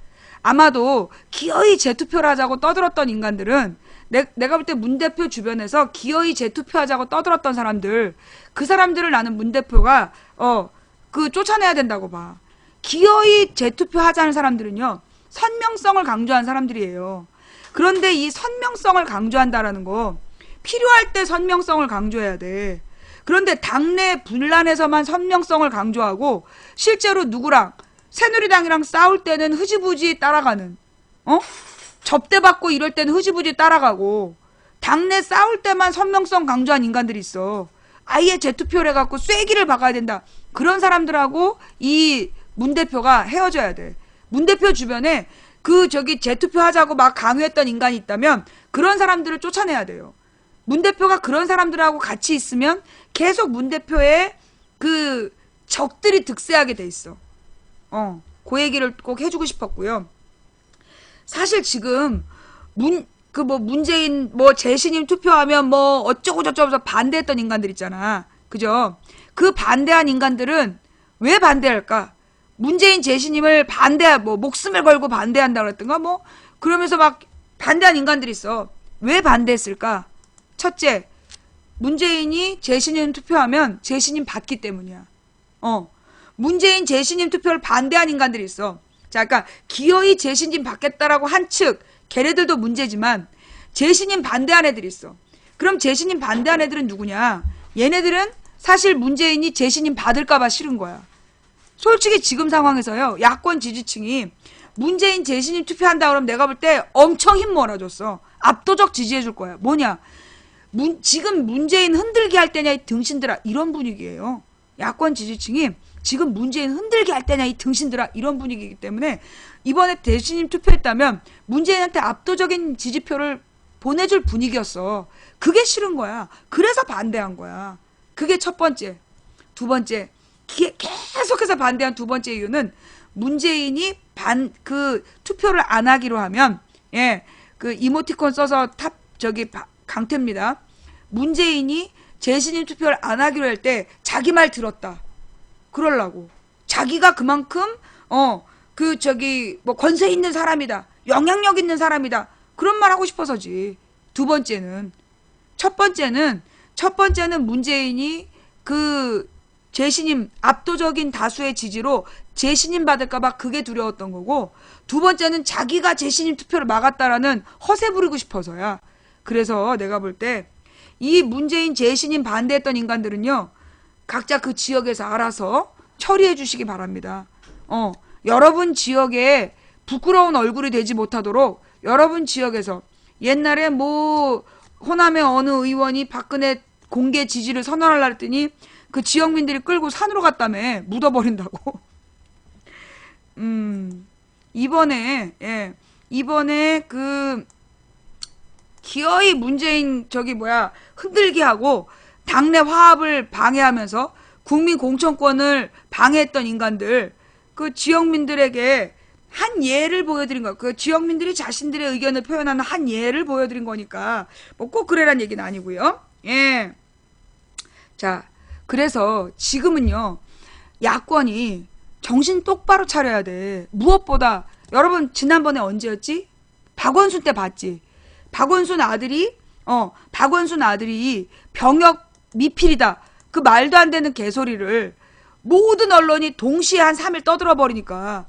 아마도 기어이 재투표를 하자고 떠들었던 인간들은 내가 볼 때 문 대표 주변에서 기어이 재투표하자고 떠들었던 사람들 그 사람들을 나는 문 대표가 쫓아내야 된다고 봐. 기어이 재투표 하자는 사람들은요 선명성을 강조한 사람들이에요. 그런데 이 선명성을 강조한다라는 거 필요할 때 선명성을 강조해야 돼. 그런데 당내 분란에서만 선명성을 강조하고 실제로 누구랑 새누리당이랑 싸울 때는 흐지부지 따라가는 접대받고 이럴 때는 흐지부지 따라가고 당내 싸울 때만 선명성 강조한 인간들이 있어. 아예 재투표를 해갖고 쐐기를 박아야 된다. 그런 사람들하고 이 문 대표가 헤어져야 돼. 문 대표 주변에 재투표 하자고 막 강요했던 인간이 있다면 그런 사람들을 쫓아내야 돼요. 문 대표가 그런 사람들하고 같이 있으면 계속 문 대표의 적들이 득세하게 돼 있어. 그 얘기를 꼭 해주고 싶었고요. 사실 지금 문재인 재신임 투표하면 어쩌고 저쩌고 반대했던 인간들 있잖아. 그죠? 그 반대한 인간들은 왜 반대할까? 문재인 재신임을 목숨을 걸고 반대한다 그랬던가 그러면서 막 반대한 인간들이 있어. 왜 반대했을까? 첫째, 문재인이 재신임 투표하면 재신임 받기 때문이야. 문재인 재신임 투표를 반대한 인간들이 있어. 자, 그러니까 기어이 재신임 받겠다라고 한 측, 걔네들도 문제지만 재신임 반대한 애들이 있어. 그럼 재신임 반대한 애들은 누구냐? 얘네들은 사실 문재인이 재신임 받을까봐 싫은 거야. 솔직히 지금 상황에서요. 야권 지지층이 문재인 재신임 투표한다 그러면 내가 볼 때 엄청 힘 몰아줬어. 압도적 지지해줄 거야. 뭐냐? 지금 문재인 흔들게 할 때냐 이 등신들아 이런 분위기예요. 야권 지지층이 지금 문재인 흔들게 할 때냐 이 등신들아 이런 분위기이기 때문에 이번에 재신임 투표했다면 문재인한테 압도적인 지지표를 보내줄 분위기였어. 그게 싫은 거야. 그래서 반대한 거야. 그게 첫 번째. 두 번째, 계속해서 반대한 두 번째 이유는 문재인이 투표를 안 하기로 하면 이모티콘 써서 강태입니다. 문재인이 재신임 투표를 안 하기로 할 때 자기 말 들었다. 그러려고. 자기가 그만큼 권세 있는 사람이다. 영향력 있는 사람이다. 그런 말 하고 싶어서지. 첫 번째는 문재인이 재신임 압도적인 다수의 지지로 재신임 받을까봐 그게 두려웠던 거고, 두 번째는 자기가 재신임 투표를 막았다라는 허세 부리고 싶어서야. 그래서 내가 볼 때 이 문재인 재신임 반대했던 인간들은요 각자 그 지역에서 알아서 처리해 주시기 바랍니다. 여러분 지역에 부끄러운 얼굴이 되지 못하도록 여러분 지역에서 옛날에 호남의 어느 의원이 박근혜 공개 지지를 선언하려 했더니 그 지역민들이 끌고 산으로 갔다며 묻어버린다고. 이번에 기어이 문재인 흔들게 하고 당내 화합을 방해하면서 국민 공천권을 방해했던 인간들 지역민들에게 한 예를 보여드린 거. 지역민들이 자신들의 의견을 표현하는 한 예를 보여드린 거니까 꼭 그래란 얘기는 아니고요. 자, 그래서 지금은요 야권이 정신 똑바로 차려야 돼. 무엇보다 여러분 지난번에 언제였지? 박원순 때 봤지? 박원순 아들이 병역 미필이다. 그 말도 안 되는 개소리를 모든 언론이 동시에 한 3일 떠들어 버리니까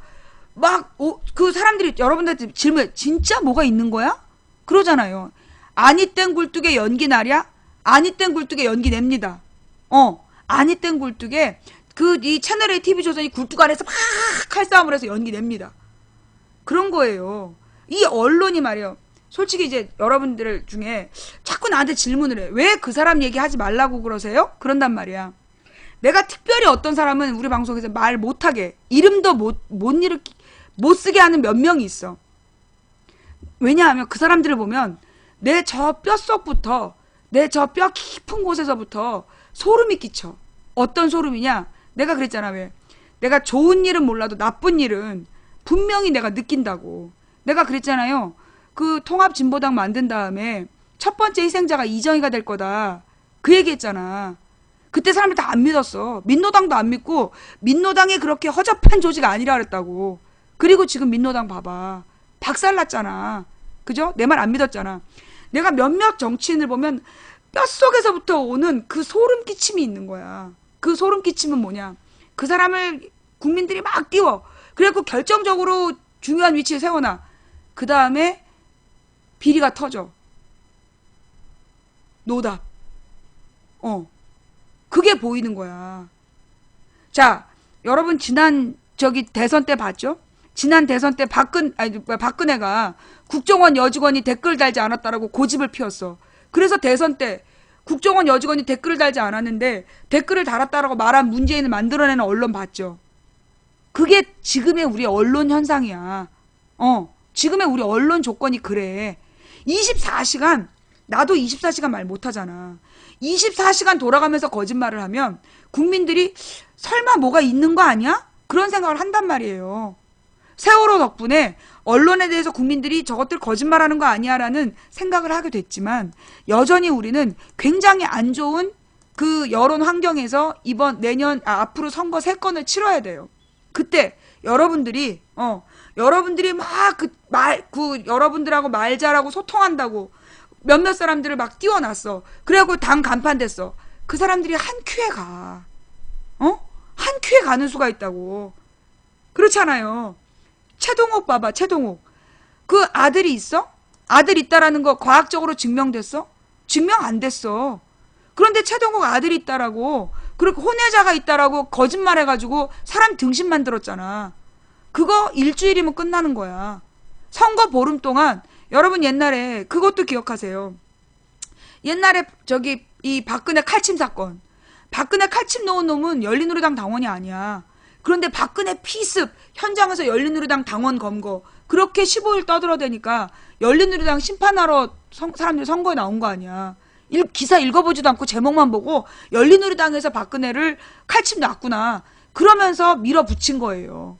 막 그 사람들이 여러분들한테 질문해. 진짜 뭐가 있는 거야? 그러잖아요. 아니 땡 굴뚝에 연기 나랴? 아니 땡 굴뚝에 연기 냅니다. 아니 땡 굴뚝에 이 채널A TV조선이 굴뚝 안에서 막 칼싸움을 해서 연기 냅니다. 그런 거예요. 이 언론이 말이에요. 솔직히 이제 여러분들 중에 자꾸 나한테 질문을 해. 왜 그 사람 얘기하지 말라고 그러세요? 그런단 말이야. 내가 특별히 어떤 사람은 우리 방송에서 말 못하게, 이름도 못 쓰게 하는 몇 명이 있어. 왜냐하면 그 사람들을 보면 내 저 뼛속부터, 내 저 뼈 깊은 곳에서부터 소름이 끼쳐. 어떤 소름이냐? 내가 그랬잖아. 왜? 내가 좋은 일은 몰라도 나쁜 일은 분명히 내가 느낀다고. 내가 그랬잖아요. 그 통합진보당 만든 다음에 첫 번째 희생자가 이정희가 될 거다. 그 얘기했잖아. 그때 사람들 다 안 믿었어. 민노당도 안 믿고 민노당이 그렇게 허접한 조직 아니라 그랬다고. 그리고 지금 민노당 봐봐. 박살났잖아. 그죠? 내 말 안 믿었잖아. 내가 몇몇 정치인을 보면 뼛속에서부터 오는 그 소름 끼침이 있는 거야. 그 소름 끼침은 뭐냐? 그 사람을 국민들이 막 띄워. 그래갖고 결정적으로 중요한 위치에 세워놔. 그 다음에 비리가 터져. 노답. 그게 보이는 거야. 자, 여러분 지난 대선 때 봤죠? 지난 대선 때 박근혜가 국정원 여직원이 댓글 달지 않았다라고 고집을 피웠어. 그래서 대선 때 국정원 여직원이 댓글을 달지 않았는데 댓글을 달았다라고 말한 문재인을 만들어내는 언론 봤죠? 그게 지금의 우리 언론 현상이야. 지금의 우리 언론 조건이 그래. 24시간, 나도 24시간 말 못하잖아. 24시간 돌아가면서 거짓말을 하면 국민들이 설마 뭐가 있는 거 아니야? 그런 생각을 한단 말이에요. 세월호 덕분에 언론에 대해서 국민들이 저것들 거짓말하는 거 아니야 라는 생각을 하게 됐지만 여전히 우리는 굉장히 안 좋은 그 여론 환경에서 앞으로 선거 3건을 치러야 돼요. 그때 여러분들이 막 여러분들하고 말 잘하고 소통한다고 몇몇 사람들을 막 띄워놨어. 그래갖고 당 간판됐어. 그 사람들이 한 큐에 가. 한 큐에 가는 수가 있다고. 그렇잖아요. 최동욱 봐봐. 최동욱. 그 아들이 있어? 아들 있다라는 거 과학적으로 증명됐어? 증명 안 됐어. 그런데 최동욱 아들이 있다라고, 그리고 혼외자가 있다라고 거짓말해가지고 사람 등신 만들었잖아. 그거 일주일이면 끝나는 거야. 선거 보름 동안 여러분 옛날에 그것도 기억하세요. 옛날에 이 박근혜 칼침 사건. 박근혜 칼침 놓은 놈은 열린우리당 당원이 아니야. 그런데 박근혜 피습 현장에서 열린우리당 당원 검거 그렇게 15일 떠들어대니까 열린우리당 심판하러 사람들이 선거에 나온 거 아니야. 기사 읽어보지도 않고 제목만 보고 열린우리당에서 박근혜를 칼침 놨구나. 그러면서 밀어붙인 거예요.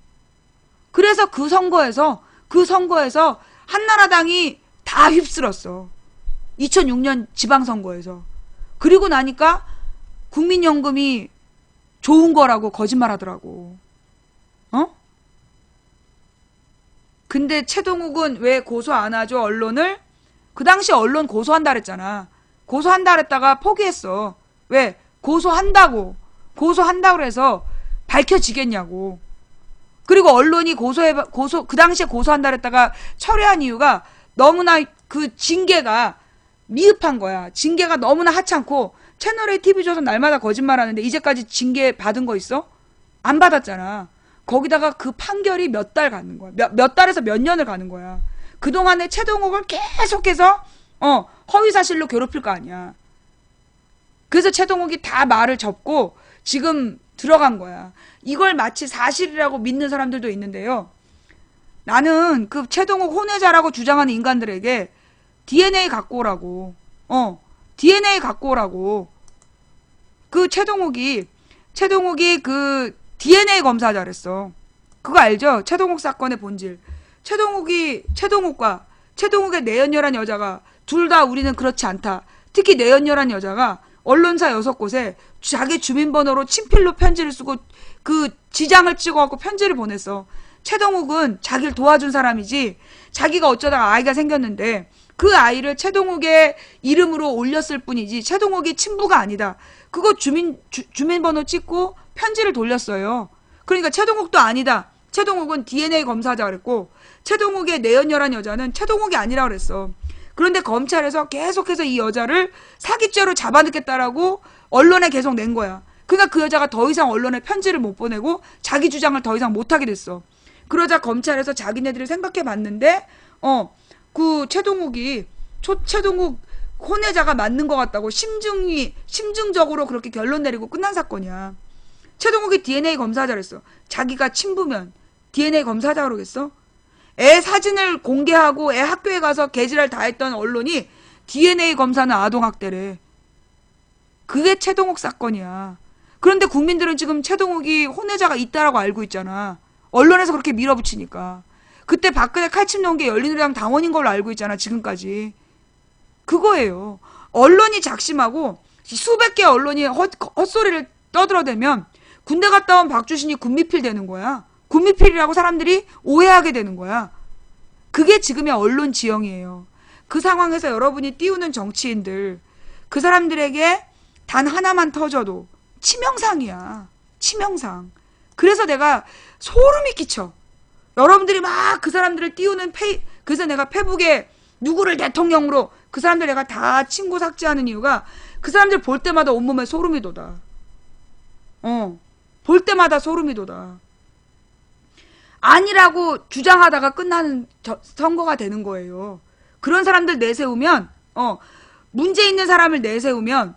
그래서 그 선거에서 한나라당이 다 휩쓸었어. 2006년 지방선거에서. 그리고 나니까 국민연금이 좋은 거라고 거짓말 하더라고. 근데 최동욱은 왜 고소 안 하죠, 언론을? 그 당시 언론 고소한다 그랬잖아. 고소한다 그랬다가 포기했어. 왜? 고소한다고 그래서 밝혀지겠냐고. 그리고 언론이 그 당시에 고소한다 그랬다가 철회한 이유가 너무나 그 징계가 미흡한 거야. 징계가 너무나 하찮고 채널A TV조선 날마다 거짓말하는데 이제까지 징계 받은 거 있어? 안 받았잖아. 거기다가 그 판결이 몇 달 가는 거야. 몇 달에서 몇 년을 가는 거야. 그동안에 최동욱을 계속해서 허위사실로 괴롭힐 거 아니야. 그래서 최동욱이 다 말을 접고 지금 들어간 거야. 이걸 마치 사실이라고 믿는 사람들도 있는데요. 나는 그 최동욱 혼외자라고 주장하는 인간들에게 DNA 갖고 오라고. DNA 갖고 오라고. 그 최동욱이 그 DNA 검사 잘했어. 그거 알죠? 최동욱 사건의 본질. 최동욱과 최동욱의 내연녀란 여자가 둘 다 우리는 그렇지 않다. 특히 내연녀란 여자가 언론사 6곳에 자기 주민번호로 친필로 편지를 쓰고 그 지장을 찍어갖고 편지를 보냈어. 최동욱은 자기를 도와준 사람이지 자기가 어쩌다가 아이가 생겼는데 그 아이를 최동욱의 이름으로 올렸을 뿐이지 최동욱이 친부가 아니다. 그거 주민번호 찍고 편지를 돌렸어요. 그러니까 최동욱도 아니다. 최동욱은 DNA 검사하자 그랬고 최동욱의 내연녀란 여자는 최동욱이 아니라 그랬어. 그런데 검찰에서 계속해서 이 여자를 사기죄로 잡아넣겠다라고 언론에 계속 낸 거야. 그러니까 그 여자가 더 이상 언론에 편지를 못 보내고 자기 주장을 더 이상 못하게 됐어. 그러자 검찰에서 자기네들이 생각해 봤는데 그 최동욱 혼외자가 맞는 것 같다고 심증적으로 그렇게 결론 내리고 끝난 사건이야. 최동욱이 DNA 검사하자 그랬어. 자기가 친부면 DNA 검사하자 그러겠어? 애 사진을 공개하고 애 학교에 가서 개지랄 다 했던 언론이 DNA 검사는 아동학대래. 그게 최동욱 사건이야. 그런데 국민들은 지금 최동욱이 혼외자가 있다라고 알고 있잖아. 언론에서 그렇게 밀어붙이니까. 그때 박근혜 칼침 넣은 게 열린우리당 당원인 걸로 알고 있잖아. 지금까지. 그거예요. 언론이 작심하고 수백 개 언론이 헛소리를 떠들어대면 군대 갔다 온 박주신이 군미필 되는 거야. 군미필이라고 사람들이 오해하게 되는 거야. 그게 지금의 언론 지형이에요. 그 상황에서 여러분이 띄우는 정치인들, 그 사람들에게 단 하나만 터져도 치명상이야. 치명상. 그래서 내가 소름이 끼쳐. 여러분들이 막 그 사람들을 띄우는 그래서 내가 페북에 누구를 대통령으로 그 사람들 내가 다 친구 삭제하는 이유가 그 사람들 볼 때마다 온몸에 소름이 돋아. 볼 때마다 소름이 돋아. 아니라고 주장하다가 끝나는 선거가 되는 거예요. 그런 사람들 내세우면 문제 있는 사람을 내세우면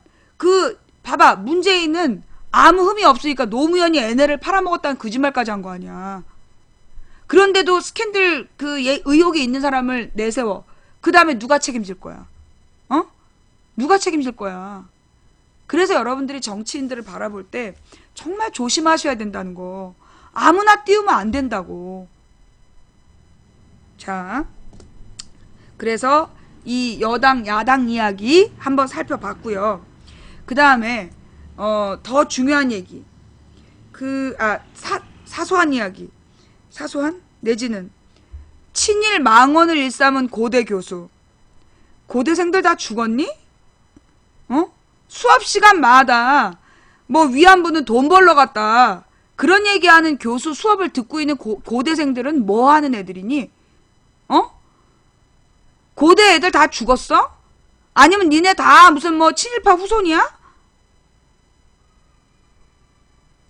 봐봐, 문재인은 아무 흠이 없으니까 노무현이 애네를 팔아먹었다는 거짓말까지 한 거 아니야. 그런데도 스캔들 의혹이 있는 사람을 내세워. 그 다음에 누가 책임질 거야? 누가 책임질 거야? 그래서 여러분들이 정치인들을 바라볼 때 정말 조심하셔야 된다는 거. 아무나 띄우면 안 된다고. 자, 그래서 이 여당 야당 이야기 한번 살펴봤고요. 그 다음에 더 중요한 얘기. 사소한 이야기. 사소한? 내지는 친일 망언을 일삼은 고대 교수. 고대생들 다 죽었니? 수업 시간마다 뭐 위안부는 돈 벌러 갔다. 그런 얘기하는 교수 수업을 듣고 있는 고대생들은 뭐 하는 애들이니? 고대 애들 다 죽었어? 아니면 니네 다 무슨 뭐 친일파 후손이야?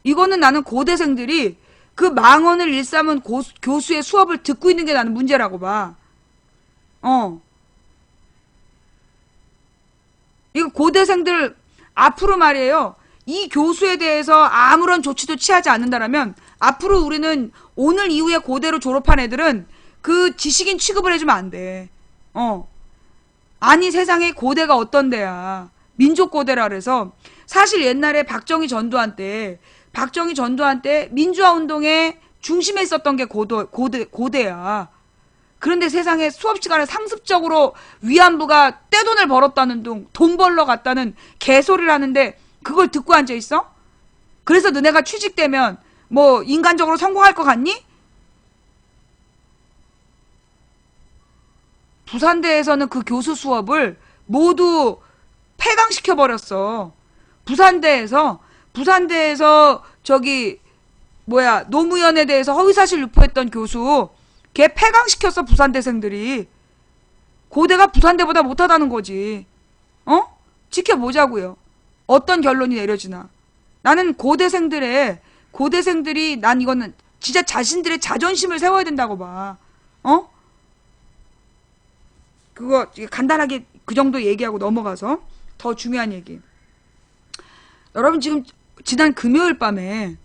이거는 나는 고대생들이 그 망언을 일삼은 교수의 수업을 듣고 있는 게 나는 문제라고 봐. 이거 고대생들 앞으로 말이에요. 이 교수에 대해서 아무런 조치도 취하지 않는다라면 앞으로 우리는 오늘 이후에 고대로 졸업한 애들은 그 지식인 취급을 해주면 안 돼. 아니 세상에 고대가 어떤 데야. 민족고대라 그래서 사실 옛날에 박정희 전두환 때 민주화 운동의 중심에 있었던 게 고대야. 그런데 세상에 수업 시간에 상습적으로 위안부가 떼돈을 벌었다는 돈 벌러 갔다는 개소리를 하는데 그걸 듣고 앉아 있어? 그래서 너네가 취직되면 뭐 인간적으로 성공할 것 같니? 부산대에서는 그 교수 수업을 모두 폐강시켜 버렸어. 부산대에서 노무현에 대해서 허위사실 유포했던 교수 걔 폐강시켰어. 부산대생들이. 고대가 부산대보다 못하다는 거지. 지켜보자고요. 어떤 결론이 내려지나. 나는 고대생들이 난 이거는 진짜 자신들의 자존심을 세워야 된다고 봐. 그거 간단하게 그 정도 얘기하고 넘어가서 더 중요한 얘기. 여러분 지금 지난 금요일 밤에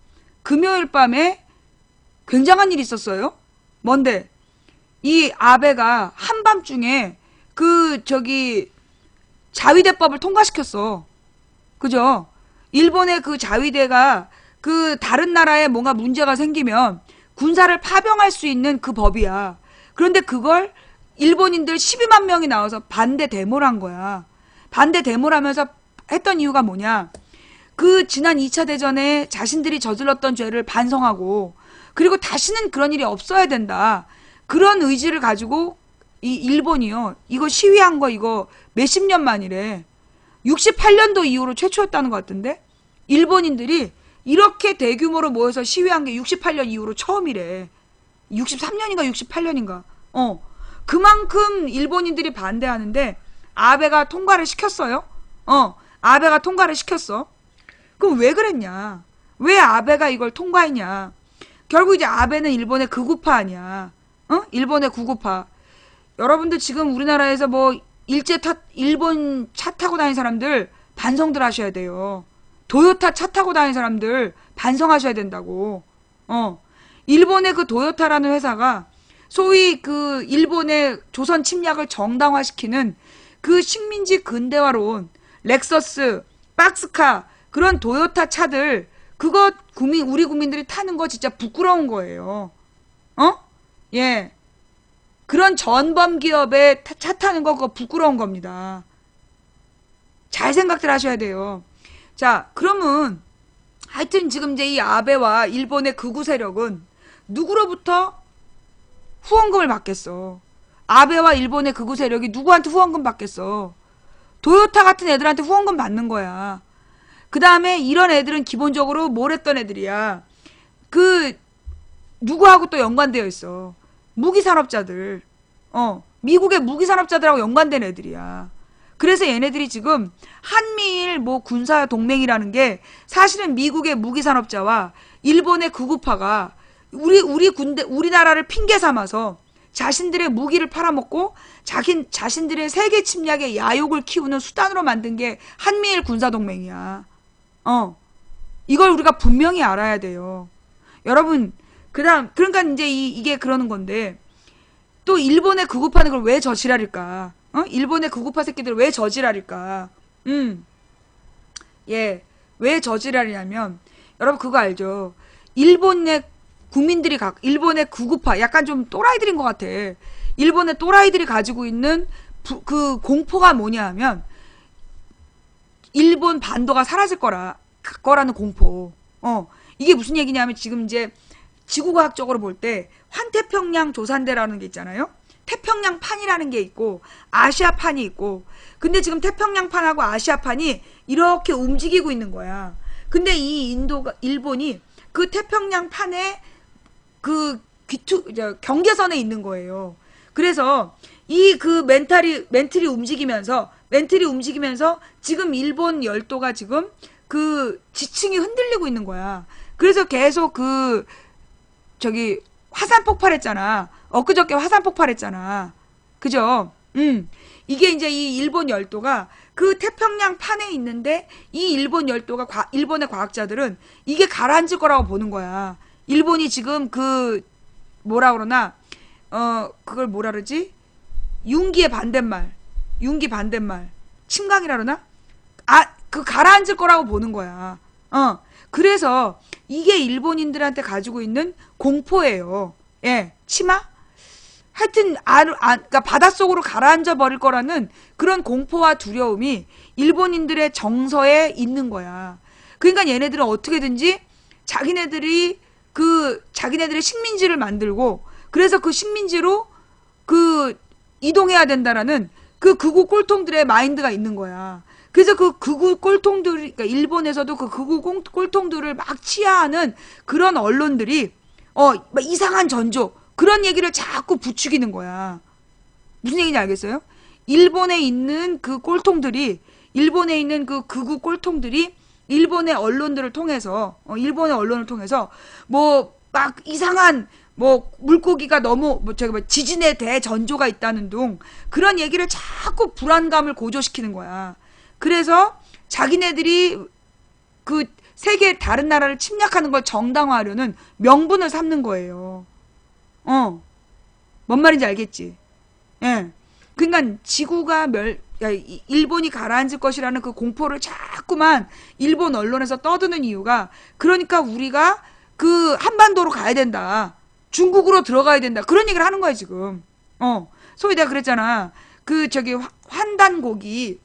굉장한 일이 있었어요. 뭔데? 이 아베가 한밤중에 자위대법을 통과시켰어. 그죠? 일본의 그 자위대가 다른 나라에 뭔가 문제가 생기면 군사를 파병할 수 있는 그 법이야. 그런데 그걸 일본인들 12만 명이 나와서 반대 데모를 한 거야. 반대 데모를 하면서 했던 이유가 뭐냐? 그 지난 2차 대전에 자신들이 저질렀던 죄를 반성하고 그리고 다시는 그런 일이 없어야 된다. 그런 의지를 가지고 이 일본이요. 이거 시위한 거 이거 몇십 년 만이래. 68년도 이후로 최초였다는 것 같은데 일본인들이 이렇게 대규모로 모여서 시위한 게 68년 이후로 처음이래. 63년인가 68년인가. 그만큼 일본인들이 반대하는데 아베가 통과를 시켰어요. 아베가 통과를 시켰어. 그럼 왜 그랬냐? 왜 아베가 이걸 통과했냐? 결국 이제 아베는 일본의 극우파 아니야. 일본의 극우파. 여러분들 지금 우리나라에서 뭐 일본 차 타고 다니는 사람들 반성들 하셔야 돼요. 도요타 차 타고 다니는 사람들 반성하셔야 된다고. 일본의 그 도요타라는 회사가 소위 그 일본의 조선 침략을 정당화시키는 그 식민지 근대화로 온 렉서스, 박스카 그런 도요타 차들 그거 우리 국민들이 타는 거 진짜 부끄러운 거예요. 예. 그런 전범 기업에 차 타는 거 그거 부끄러운 겁니다. 잘 생각들 하셔야 돼요. 자, 그러면 하여튼 지금 이제 이 아베와 일본의 극우 세력은 누구로부터 후원금을 받겠어? 아베와 일본의 극우 세력이 누구한테 후원금 받겠어? 도요타 같은 애들한테 후원금 받는 거야. 그 다음에 이런 애들은 기본적으로 뭘 했던 애들이야. 누구하고 또 연관되어 있어. 무기산업자들. 미국의 무기산업자들하고 연관된 애들이야. 그래서 얘네들이 지금 한미일 뭐 군사 동맹이라는 게 사실은 미국의 무기산업자와 일본의 극우파가 우리나라를 핑계 삼아서 자신들의 무기를 팔아먹고 자신들의 세계 침략의 야욕을 키우는 수단으로 만든 게 한미일 군사동맹이야. 이걸 우리가 분명히 알아야 돼요. 여러분, 그러니까 이제 이게 그러는 건데, 또 일본의 극우파는 그걸 왜 저지랄일까? 일본의 극우파 새끼들 왜 저지랄일까? 예. 왜 저지랄이냐면, 여러분 그거 알죠? 일본의 극우파, 약간 좀 또라이들인 것 같아. 일본의 또라이들이 가지고 있는 그 공포가 뭐냐 하면, 일본 반도가 사라질 거라는 공포. 이게 무슨 얘기냐면 지금 이제 지구과학적으로 볼 때 환태평양 조산대라는 게 있잖아요. 태평양판이라는 게 있고 아시아판이 있고 근데 지금 태평양판하고 아시아판이 이렇게 움직이고 있는 거야. 근데 이 일본이 그 태평양판에 그 경계선에 있는 거예요. 그래서 이 그 멘틀이 움직이면서 지금 일본 열도가 지금 그 지층이 흔들리고 있는 거야. 그래서 계속 화산 폭발했잖아. 엊그저께 화산 폭발했잖아. 그죠? 이게 이제 이 일본 열도가 그 태평양 판에 있는데 이 일본 열도가 일본의 과학자들은 이게 가라앉을 거라고 보는 거야. 일본이 지금 뭐라 그러나 그걸 뭐라 그러지? 융기 반대말. 침강이라 그러나? 가라앉을 거라고 보는 거야. 그래서 이게 일본인들한테 가지고 있는 공포예요. 예, 치마? 하여튼 그러니까 바닷속으로 가라앉아 버릴 거라는 그런 공포와 두려움이 일본인들의 정서에 있는 거야. 그러니까 얘네들은 어떻게든지 자기네들의 식민지를 만들고 그래서 그 식민지로 이동해야 된다라는 그 극우 꼴통들의 마인드가 있는 거야. 그래서 그 극우 그러니까 일본에서도 그 극우 꼴통들을 막 치하하는 그런 언론들이 막 이상한 전조 그런 얘기를 자꾸 부추기는 거야. 무슨 얘기인지 알겠어요? 일본에 있는 그 극우 꼴통들이 일본의 언론을 통해서 뭐 막 이상한 뭐 물고기가 너무 지진에 대해 전조가 있다는 둥 그런 얘기를 자꾸 불안감을 고조시키는 거야. 그래서 자기네들이 그 세계 다른 나라를 침략하는 걸 정당화하려는 명분을 삼는 거예요. 뭔 말인지 알겠지? 예. 그러니까 일본이 가라앉을 것이라는 그 공포를 자꾸만 일본 언론에서 떠드는 이유가 그러니까 우리가 한반도로 가야 된다. 중국으로 들어가야 된다. 그런 얘기를 하는 거야, 지금. 소위 내가 그랬잖아. 환단곡이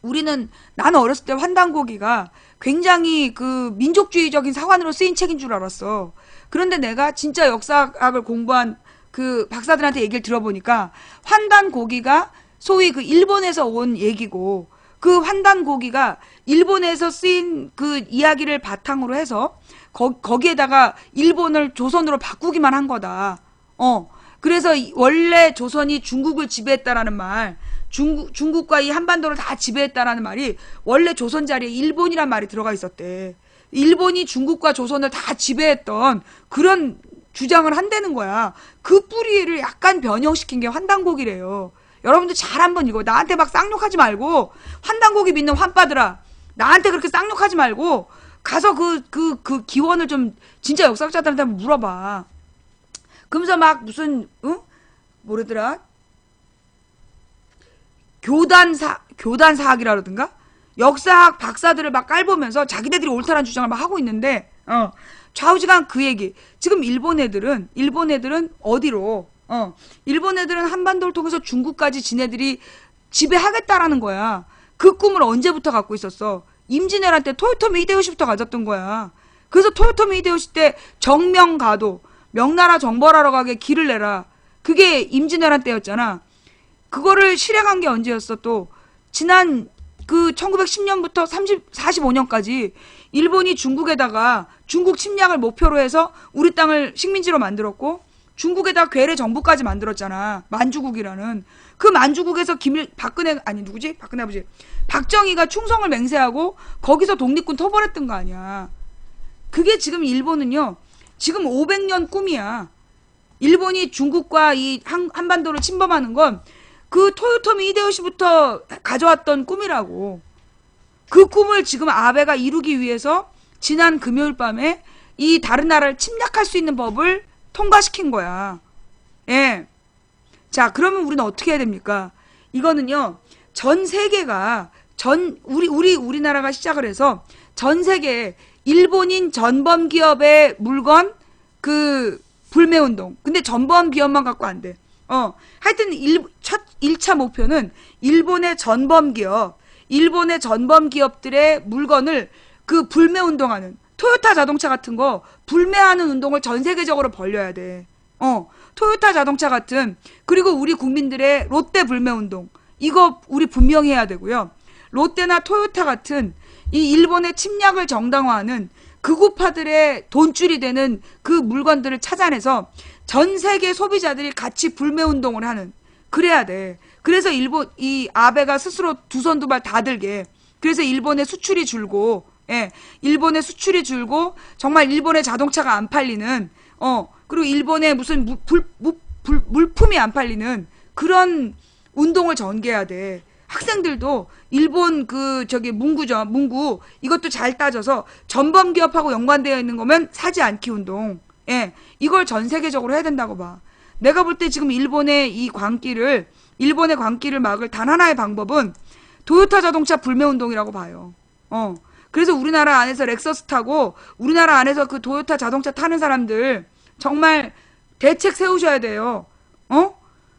나는 어렸을 때 환단고기가 굉장히 그 민족주의적인 사관으로 쓰인 책인 줄 알았어. 그런데 내가 진짜 역사학을 공부한 그 박사들한테 얘기를 들어보니까 환단고기가 소위 그 일본에서 온 얘기고, 그 환단고기가 일본에서 쓰인 그 이야기를 바탕으로 해서 거기에다가 일본을 조선으로 바꾸기만 한 거다. 그래서 원래 조선이 중국을 지배했다라는 말, 중국과 이 한반도를 다 지배했다라는 말이 원래 조선 자리에 일본이란 말이 들어가 있었대. 일본이 중국과 조선을 다 지배했던 그런 주장을 한다는 거야. 그 뿌리를 약간 변형시킨 게 환단고기래요. 여러분들 잘 한번 읽어. 나한테 막 쌍욕하지 말고, 환단고기 믿는 환빠들아, 나한테 그렇게 쌍욕하지 말고 가서 그 기원을 좀 진짜 역사학자들한테 한번 물어봐. 그러면서 막 무슨 뭐라더라? 교단사학이라든가 역사학 박사들을 막 깔보면서 자기네들이 옳다는 주장을 막 하고 있는데, 좌우지간 그 얘기. 지금 일본 애들은 어디로? 일본 애들은 한반도를 통해서 중국까지 지네들이 지배하겠다라는 거야. 그 꿈을 언제부터 갖고 있었어? 임진왜란 때 토요토미 히데요시부터 가졌던 거야. 그래서 토요토미 히데요시 때 정명가도, 명나라 정벌하러 가게 길을 내라. 그게 임진왜란 때였잖아. 그거를 실행한 게 언제였어? 또 지난 그 1910년부터 45년까지 일본이 중국에다가 중국 침략을 목표로 해서 우리 땅을 식민지로 만들었고, 중국에다 괴뢰 정부까지 만들었잖아. 만주국이라는. 그 만주국에서 박근혜 아버지 박정희가 충성을 맹세하고 거기서 독립군 토벌했던 거 아니야. 그게 지금 일본은요, 지금 500년 꿈이야. 일본이 중국과 이 한반도를 침범하는 건 그 토요토미 히데요시부터 가져왔던 꿈이라고. 그 꿈을 지금 아베가 이루기 위해서 지난 금요일 밤에 이 다른 나라를 침략할 수 있는 법을 통과시킨 거야. 예. 자, 그러면 우리는 어떻게 해야 됩니까? 이거는요, 전 세계가, 우리나라가 시작을 해서 전 세계 일본인 전범기업의 물건, 그, 불매운동. 근데 전범기업만 갖고 안 돼. 하여튼 첫 1차 목표는 일본의 전범기업들의 물건을 그 불매운동하는, 토요타 자동차 같은 거 불매하는 운동을 전 세계적으로 벌려야 돼. 토요타 자동차 같은, 그리고 우리 국민들의 롯데 불매운동, 이거 우리 분명히 해야 되고요. 롯데나 토요타 같은 이 일본의 침략을 정당화하는 극우파들의 돈줄이 되는 그 물건들을 찾아내서 전 세계 소비자들이 같이 불매운동을 하는, 그래야 돼. 그래서 이 아베가 스스로 두 손 두 발 다 들게. 그래서 일본의 수출이 줄고, 일본의 수출이 줄고, 정말 일본의 자동차가 안 팔리는, 그리고 일본의 무슨 물품이 안 팔리는 그런 운동을 전개해야 돼. 학생들도 일본 문구, 이것도 잘 따져서 전범기업하고 연관되어 있는 거면 사지 않기 운동. 이걸 전 세계적으로 해야 된다고 봐. 내가 볼 때 지금 일본의 광기를 막을 단 하나의 방법은 도요타 자동차 불매운동이라고 봐요. 그래서 우리나라 안에서 렉서스 타고 우리나라 안에서 그 도요타 자동차 타는 사람들 정말 대책 세우셔야 돼요.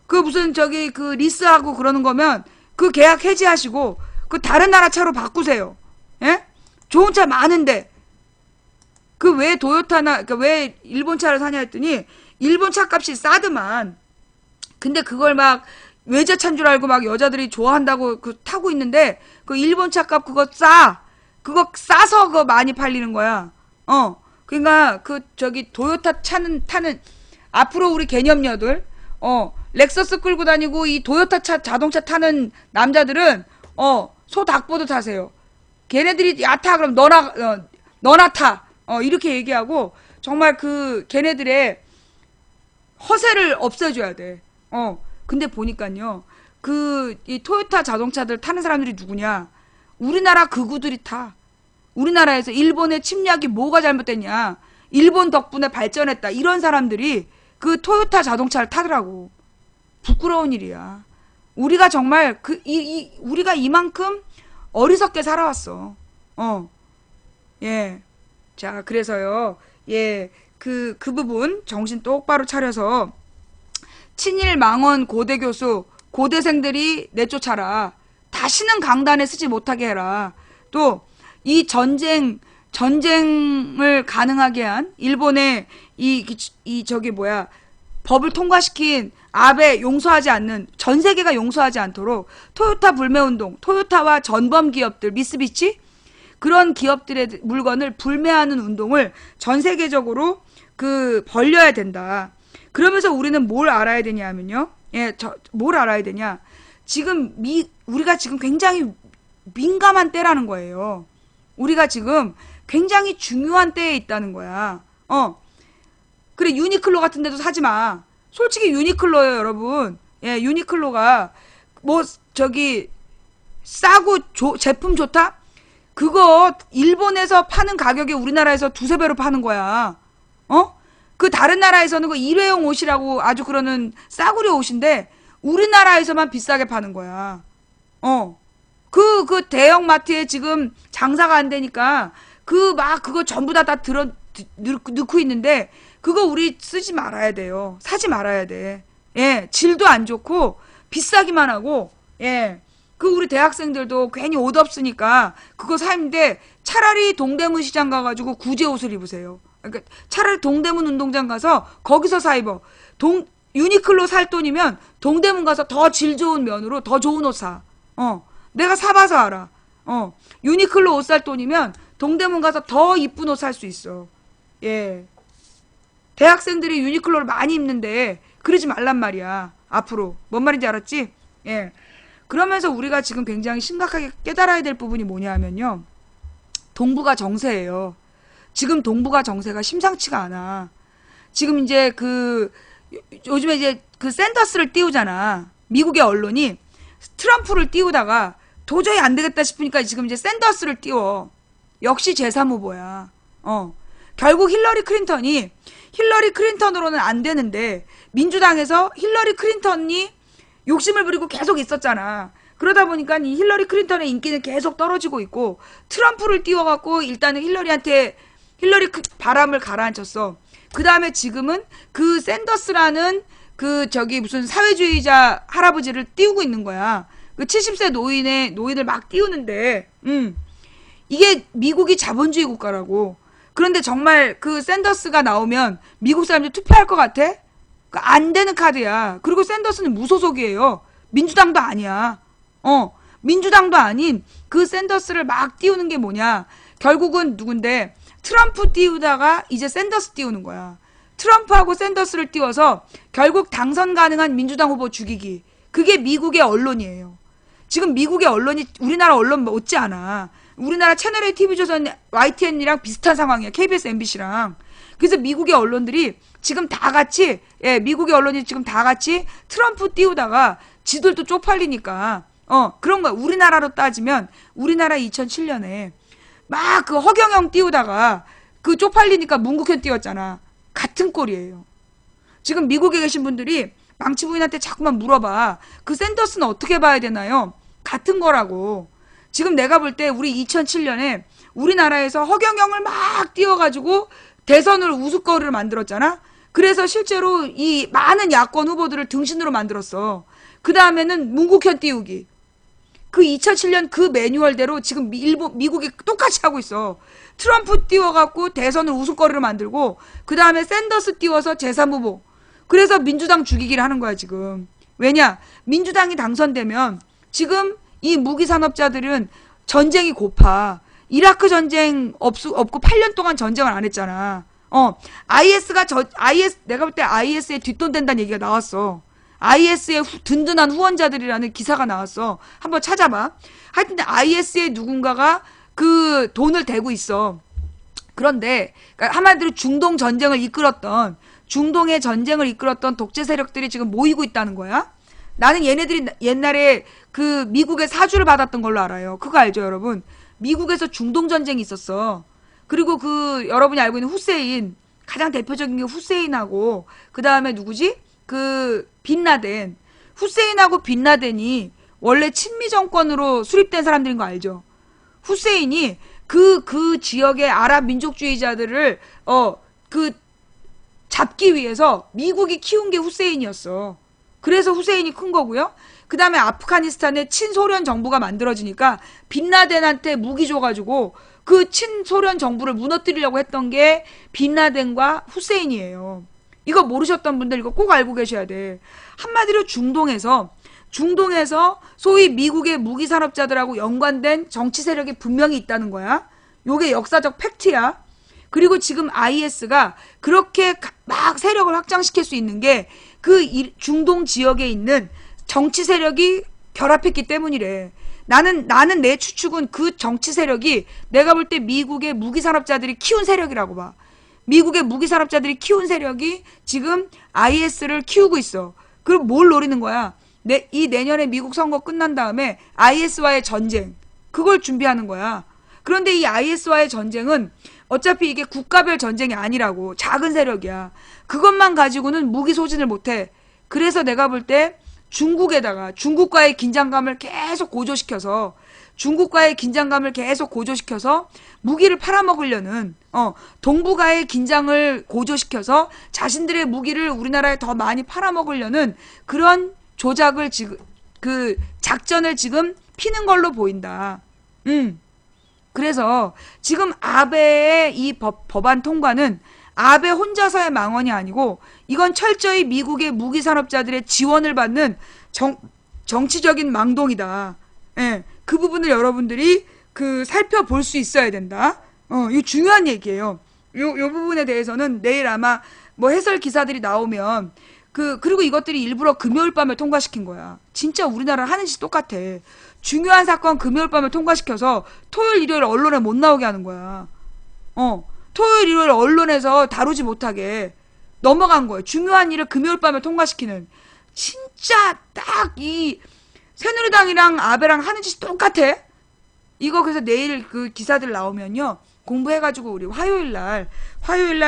그 무슨 그 리스하고 그러는 거면 그 계약 해지하시고 그 다른 나라 차로 바꾸세요. 예? 좋은 차 많은데 그 왜 도요타나 왜 일본 차를 사냐 했더니 일본 차값이 싸더만. 근데 그걸 막 외제차인 줄 알고 막 여자들이 좋아한다고 그 타고 있는데 그 일본 차값 그거 싸서 그거 많이 팔리는 거야. 그러니까 도요타 타는 앞으로 우리 개념녀들 렉서스 끌고 다니고 이 도요타 자동차 타는 남자들은 소 닭보도 타세요. 걔네들이 야타 그럼 너나 타. 이렇게 얘기하고 정말 그 걔네들의 허세를 없애줘야 돼. 근데 보니까요, 이 토요타 자동차들 타는 사람들이 누구냐? 우리나라 극우들이 타. 우리나라에서 일본의 침략이 뭐가 잘못됐냐? 일본 덕분에 발전했다. 이런 사람들이 그 토요타 자동차를 타더라고. 부끄러운 일이야. 우리가 정말 우리가 이만큼 어리석게 살아왔어. 예. 자, 그래서요. 예. 그 부분 정신 똑바로 차려서 친일 망원 고대 교수, 고대생들이 내쫓아라. 다시는 강단에 쓰지 못하게 해라. 또 이 전쟁을 가능하게 한 일본의 법을 통과시킨 아베 용서하지 않는, 전 세계가 용서하지 않도록 토요타 불매운동, 토요타와 전범 기업들, 미쓰비시 그런 기업들의 물건을 불매하는 운동을 전 세계적으로 벌려야 된다. 그러면서 우리는 뭘 알아야 되냐면요. 뭘 알아야 되냐. 우리가 지금 굉장히 민감한 때라는 거예요. 우리가 지금 굉장히 중요한 때에 있다는 거야. 그래, 유니클로 같은 데도 사지 마. 솔직히 유니클로요, 여러분. 유니클로가 싸고 제품 좋다? 그거 일본에서 파는 가격에 우리나라에서 두세 배로 파는 거야. 그 다른 나라에서는 그 일회용 옷이라고 아주 그러는 싸구려 옷인데 우리나라에서만 비싸게 파는 거야. 그 대형 마트에 지금 장사가 안 되니까 그거 전부 다 넣고 있는데 그거 우리 쓰지 말아야 돼요. 사지 말아야 돼. 질도 안 좋고 비싸기만 하고, 우리 대학생들도 괜히 옷 없으니까 그거 사는데 차라리 동대문 시장 가가지고 구제 옷을 입으세요. 그러니까 차라리 동대문 운동장 가서 거기서 사 입어. 유니클로 살 돈이면 동대문 가서 더 질 좋은 면으로 더 좋은 옷 사. 내가 사봐서 알아. 유니클로 옷 살 돈이면 동대문 가서 더 이쁜 옷 살 수 있어. 대학생들이 유니클로를 많이 입는데 그러지 말란 말이야. 앞으로. 뭔 말인지 알았지? 그러면서 우리가 지금 굉장히 심각하게 깨달아야 될 부분이 뭐냐면요. 동북아 정세예요. 지금 동북아 정세가 심상치가 않아. 지금 이제 요즘에 이제 샌더스를 띄우잖아. 미국의 언론이 트럼프를 띄우다가 도저히 안 되겠다 싶으니까 지금 이제 샌더스를 띄워. 역시 제3후보야. 결국 힐러리 클린턴으로는 안 되는데 민주당에서 힐러리 클린턴이 욕심을 부리고 계속 있었잖아. 그러다 보니까 이 힐러리 클린턴의 인기는 계속 떨어지고 있고 트럼프를 띄워갖고 일단은 힐러리 바람을 가라앉혔어. 그 다음에 지금은 그 샌더스라는 무슨 사회주의자 할아버지를 띄우고 있는 거야. 그 70세 노인을 막 띄우는데, 이게 미국이 자본주의 국가라고. 그런데 정말 그 샌더스가 나오면 미국 사람들 투표할 것 같아? 안 되는 카드야. 그리고 샌더스는 무소속이에요. 민주당도 아니야. 민주당도 아닌 그 샌더스를 막 띄우는 게 뭐냐. 결국은 누군데 트럼프 띄우다가 이제 샌더스 띄우는 거야. 트럼프하고 샌더스를 띄워서 결국 당선 가능한 민주당 후보 죽이기. 그게 미국의 언론이에요. 지금 미국의 언론이 우리나라 언론 못지 않아. 우리나라 채널A TV조선 YTN이랑 비슷한 상황이야. KBS MBC랑. 그래서 미국의 언론들이 지금 다 같이 미국의 언론이 지금 다 같이 트럼프 띄우다가 지들도 쪽팔리니까 그런 거야. 우리나라로 따지면 우리나라 2007년에 막 그 허경영 띄우다가 그 쪽팔리니까 문국현 띄웠잖아. 같은 꼴이에요. 지금 미국에 계신 분들이 망치 부인한테 자꾸만 물어봐. 그 샌더스는 어떻게 봐야 되나요? 같은 거라고. 지금 내가 볼 때 우리 2007년에 우리나라에서 허경영을 막 띄워가지고 대선을 우스거리를 만들었잖아. 그래서 실제로 이 많은 야권 후보들을 등신으로 만들었어. 그 다음에는 문국현 띄우기. 그 2007년 그 매뉴얼대로 지금 미국이 똑같이 하고 있어. 트럼프 띄워갖고 대선을 우스거리로 만들고 그 다음에 샌더스 띄워서 제3후보. 그래서 민주당 죽이기를 하는 거야 지금. 왜냐? 민주당이 당선되면 지금 이 무기산업자들은 전쟁이 고파. 이라크 전쟁 없고 8년 동안 전쟁을 안 했잖아. 내가 볼 때 IS에 뒷돈 된다는 얘기가 나왔어. IS의 든든한 후원자들이라는 기사가 나왔어. 한번 찾아봐. 하여튼 IS의 누군가가 그 돈을 대고 있어. 그런데 그러니까 한마디로 중동의 전쟁을 이끌었던 독재 세력들이 지금 모이고 있다는 거야. 나는 얘네들이 옛날에 그 미국의 사주를 받았던 걸로 알아요. 그거 알죠, 여러분? 미국에서 중동 전쟁이 있었어. 그리고 여러분이 알고 있는 후세인, 가장 대표적인 게 후세인하고 그 다음에 누구지? 빈라덴. 후세인하고 빈라덴이 원래 친미 정권으로 수립된 사람들인 거 알죠? 후세인이 그 지역의 아랍 민족주의자들을 잡기 위해서 미국이 키운 게 후세인이었어. 그래서 후세인이 큰 거고요. 그 다음에 아프가니스탄에 친소련 정부가 만들어지니까 빈라덴한테 무기 줘가지고 그 친소련 정부를 무너뜨리려고 했던 게 빈라덴과 후세인이에요. 이거 모르셨던 분들 이거 꼭 알고 계셔야 돼. 한마디로 중동에서 소위 미국의 무기 산업자들하고 연관된 정치 세력이 분명히 있다는 거야. 요게 역사적 팩트야. 그리고 지금 IS가 그렇게 막 세력을 확장시킬 수 있는 게 그 중동 지역에 있는 정치 세력이 결합했기 때문이래. 나는 내 추측은 그 정치 세력이 내가 볼 때 미국의 무기 산업자들이 키운 세력이라고 봐. 미국의 무기 산업자들이 키운 세력이 지금 IS를 키우고 있어. 그럼 뭘 노리는 거야? 이 내년에 미국 선거 끝난 다음에 IS와의 전쟁. 그걸 준비하는 거야. 그런데 이 IS와의 전쟁은 어차피 이게 국가별 전쟁이 아니라고. 작은 세력이야. 그것만 가지고는 무기 소진을 못해. 그래서 내가 볼 때 중국과의 긴장감을 계속 고조시켜서 무기를 팔아먹으려는 동북아의 긴장을 고조시켜서 자신들의 무기를 우리나라에 더 많이 팔아먹으려는 그런 조작을 지금 그 작전을 지금 피는 걸로 보인다. 그래서 지금 아베의 이 법안 통과는 아베 혼자서의 망언이 아니고 이건 철저히 미국의 무기 산업자들의 지원을 받는 정치적인 망동이다. 예, 그 부분을 여러분들이 살펴볼 수 있어야 된다. 이거 중요한 얘기예요. 요 부분에 대해서는 내일 아마 뭐 해설 기사들이 나오면 그리고 이것들이 일부러 금요일 밤에 통과시킨 거야. 진짜 우리나라 하는 짓 똑같아. 중요한 사건 금요일 밤에 통과시켜서 토요일, 일요일 언론에 못 나오게 하는 거야. 토요일, 일요일 언론에서 다루지 못하게 넘어간 거예요. 중요한 일을 금요일 밤에 통과시키는. 진짜 딱 이 새누리당이랑 아베랑 하는 짓이 똑같아. 이거 그래서 내일 그 기사들 나오면요. 공부해가지고 우리 화요일 날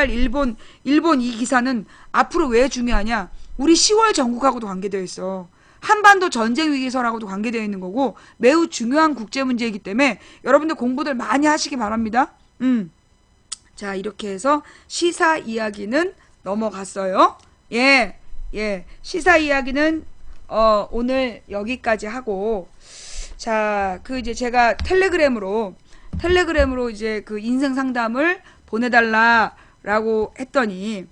일본 이 기사는 앞으로 왜 중요하냐. 우리 10월 전국하고도 관계되어 있어. 한반도 전쟁 위기설하고도 관계되어 있는 거고 매우 중요한 국제 문제이기 때문에 여러분들 공부들 많이 하시기 바랍니다. 자, 이렇게 해서 시사 이야기는 넘어갔어요. 예. 시사 이야기는 오늘 여기까지 하고 자, 이제 제가 텔레그램으로 이제 그 인생 상담을 보내달라라고 했더니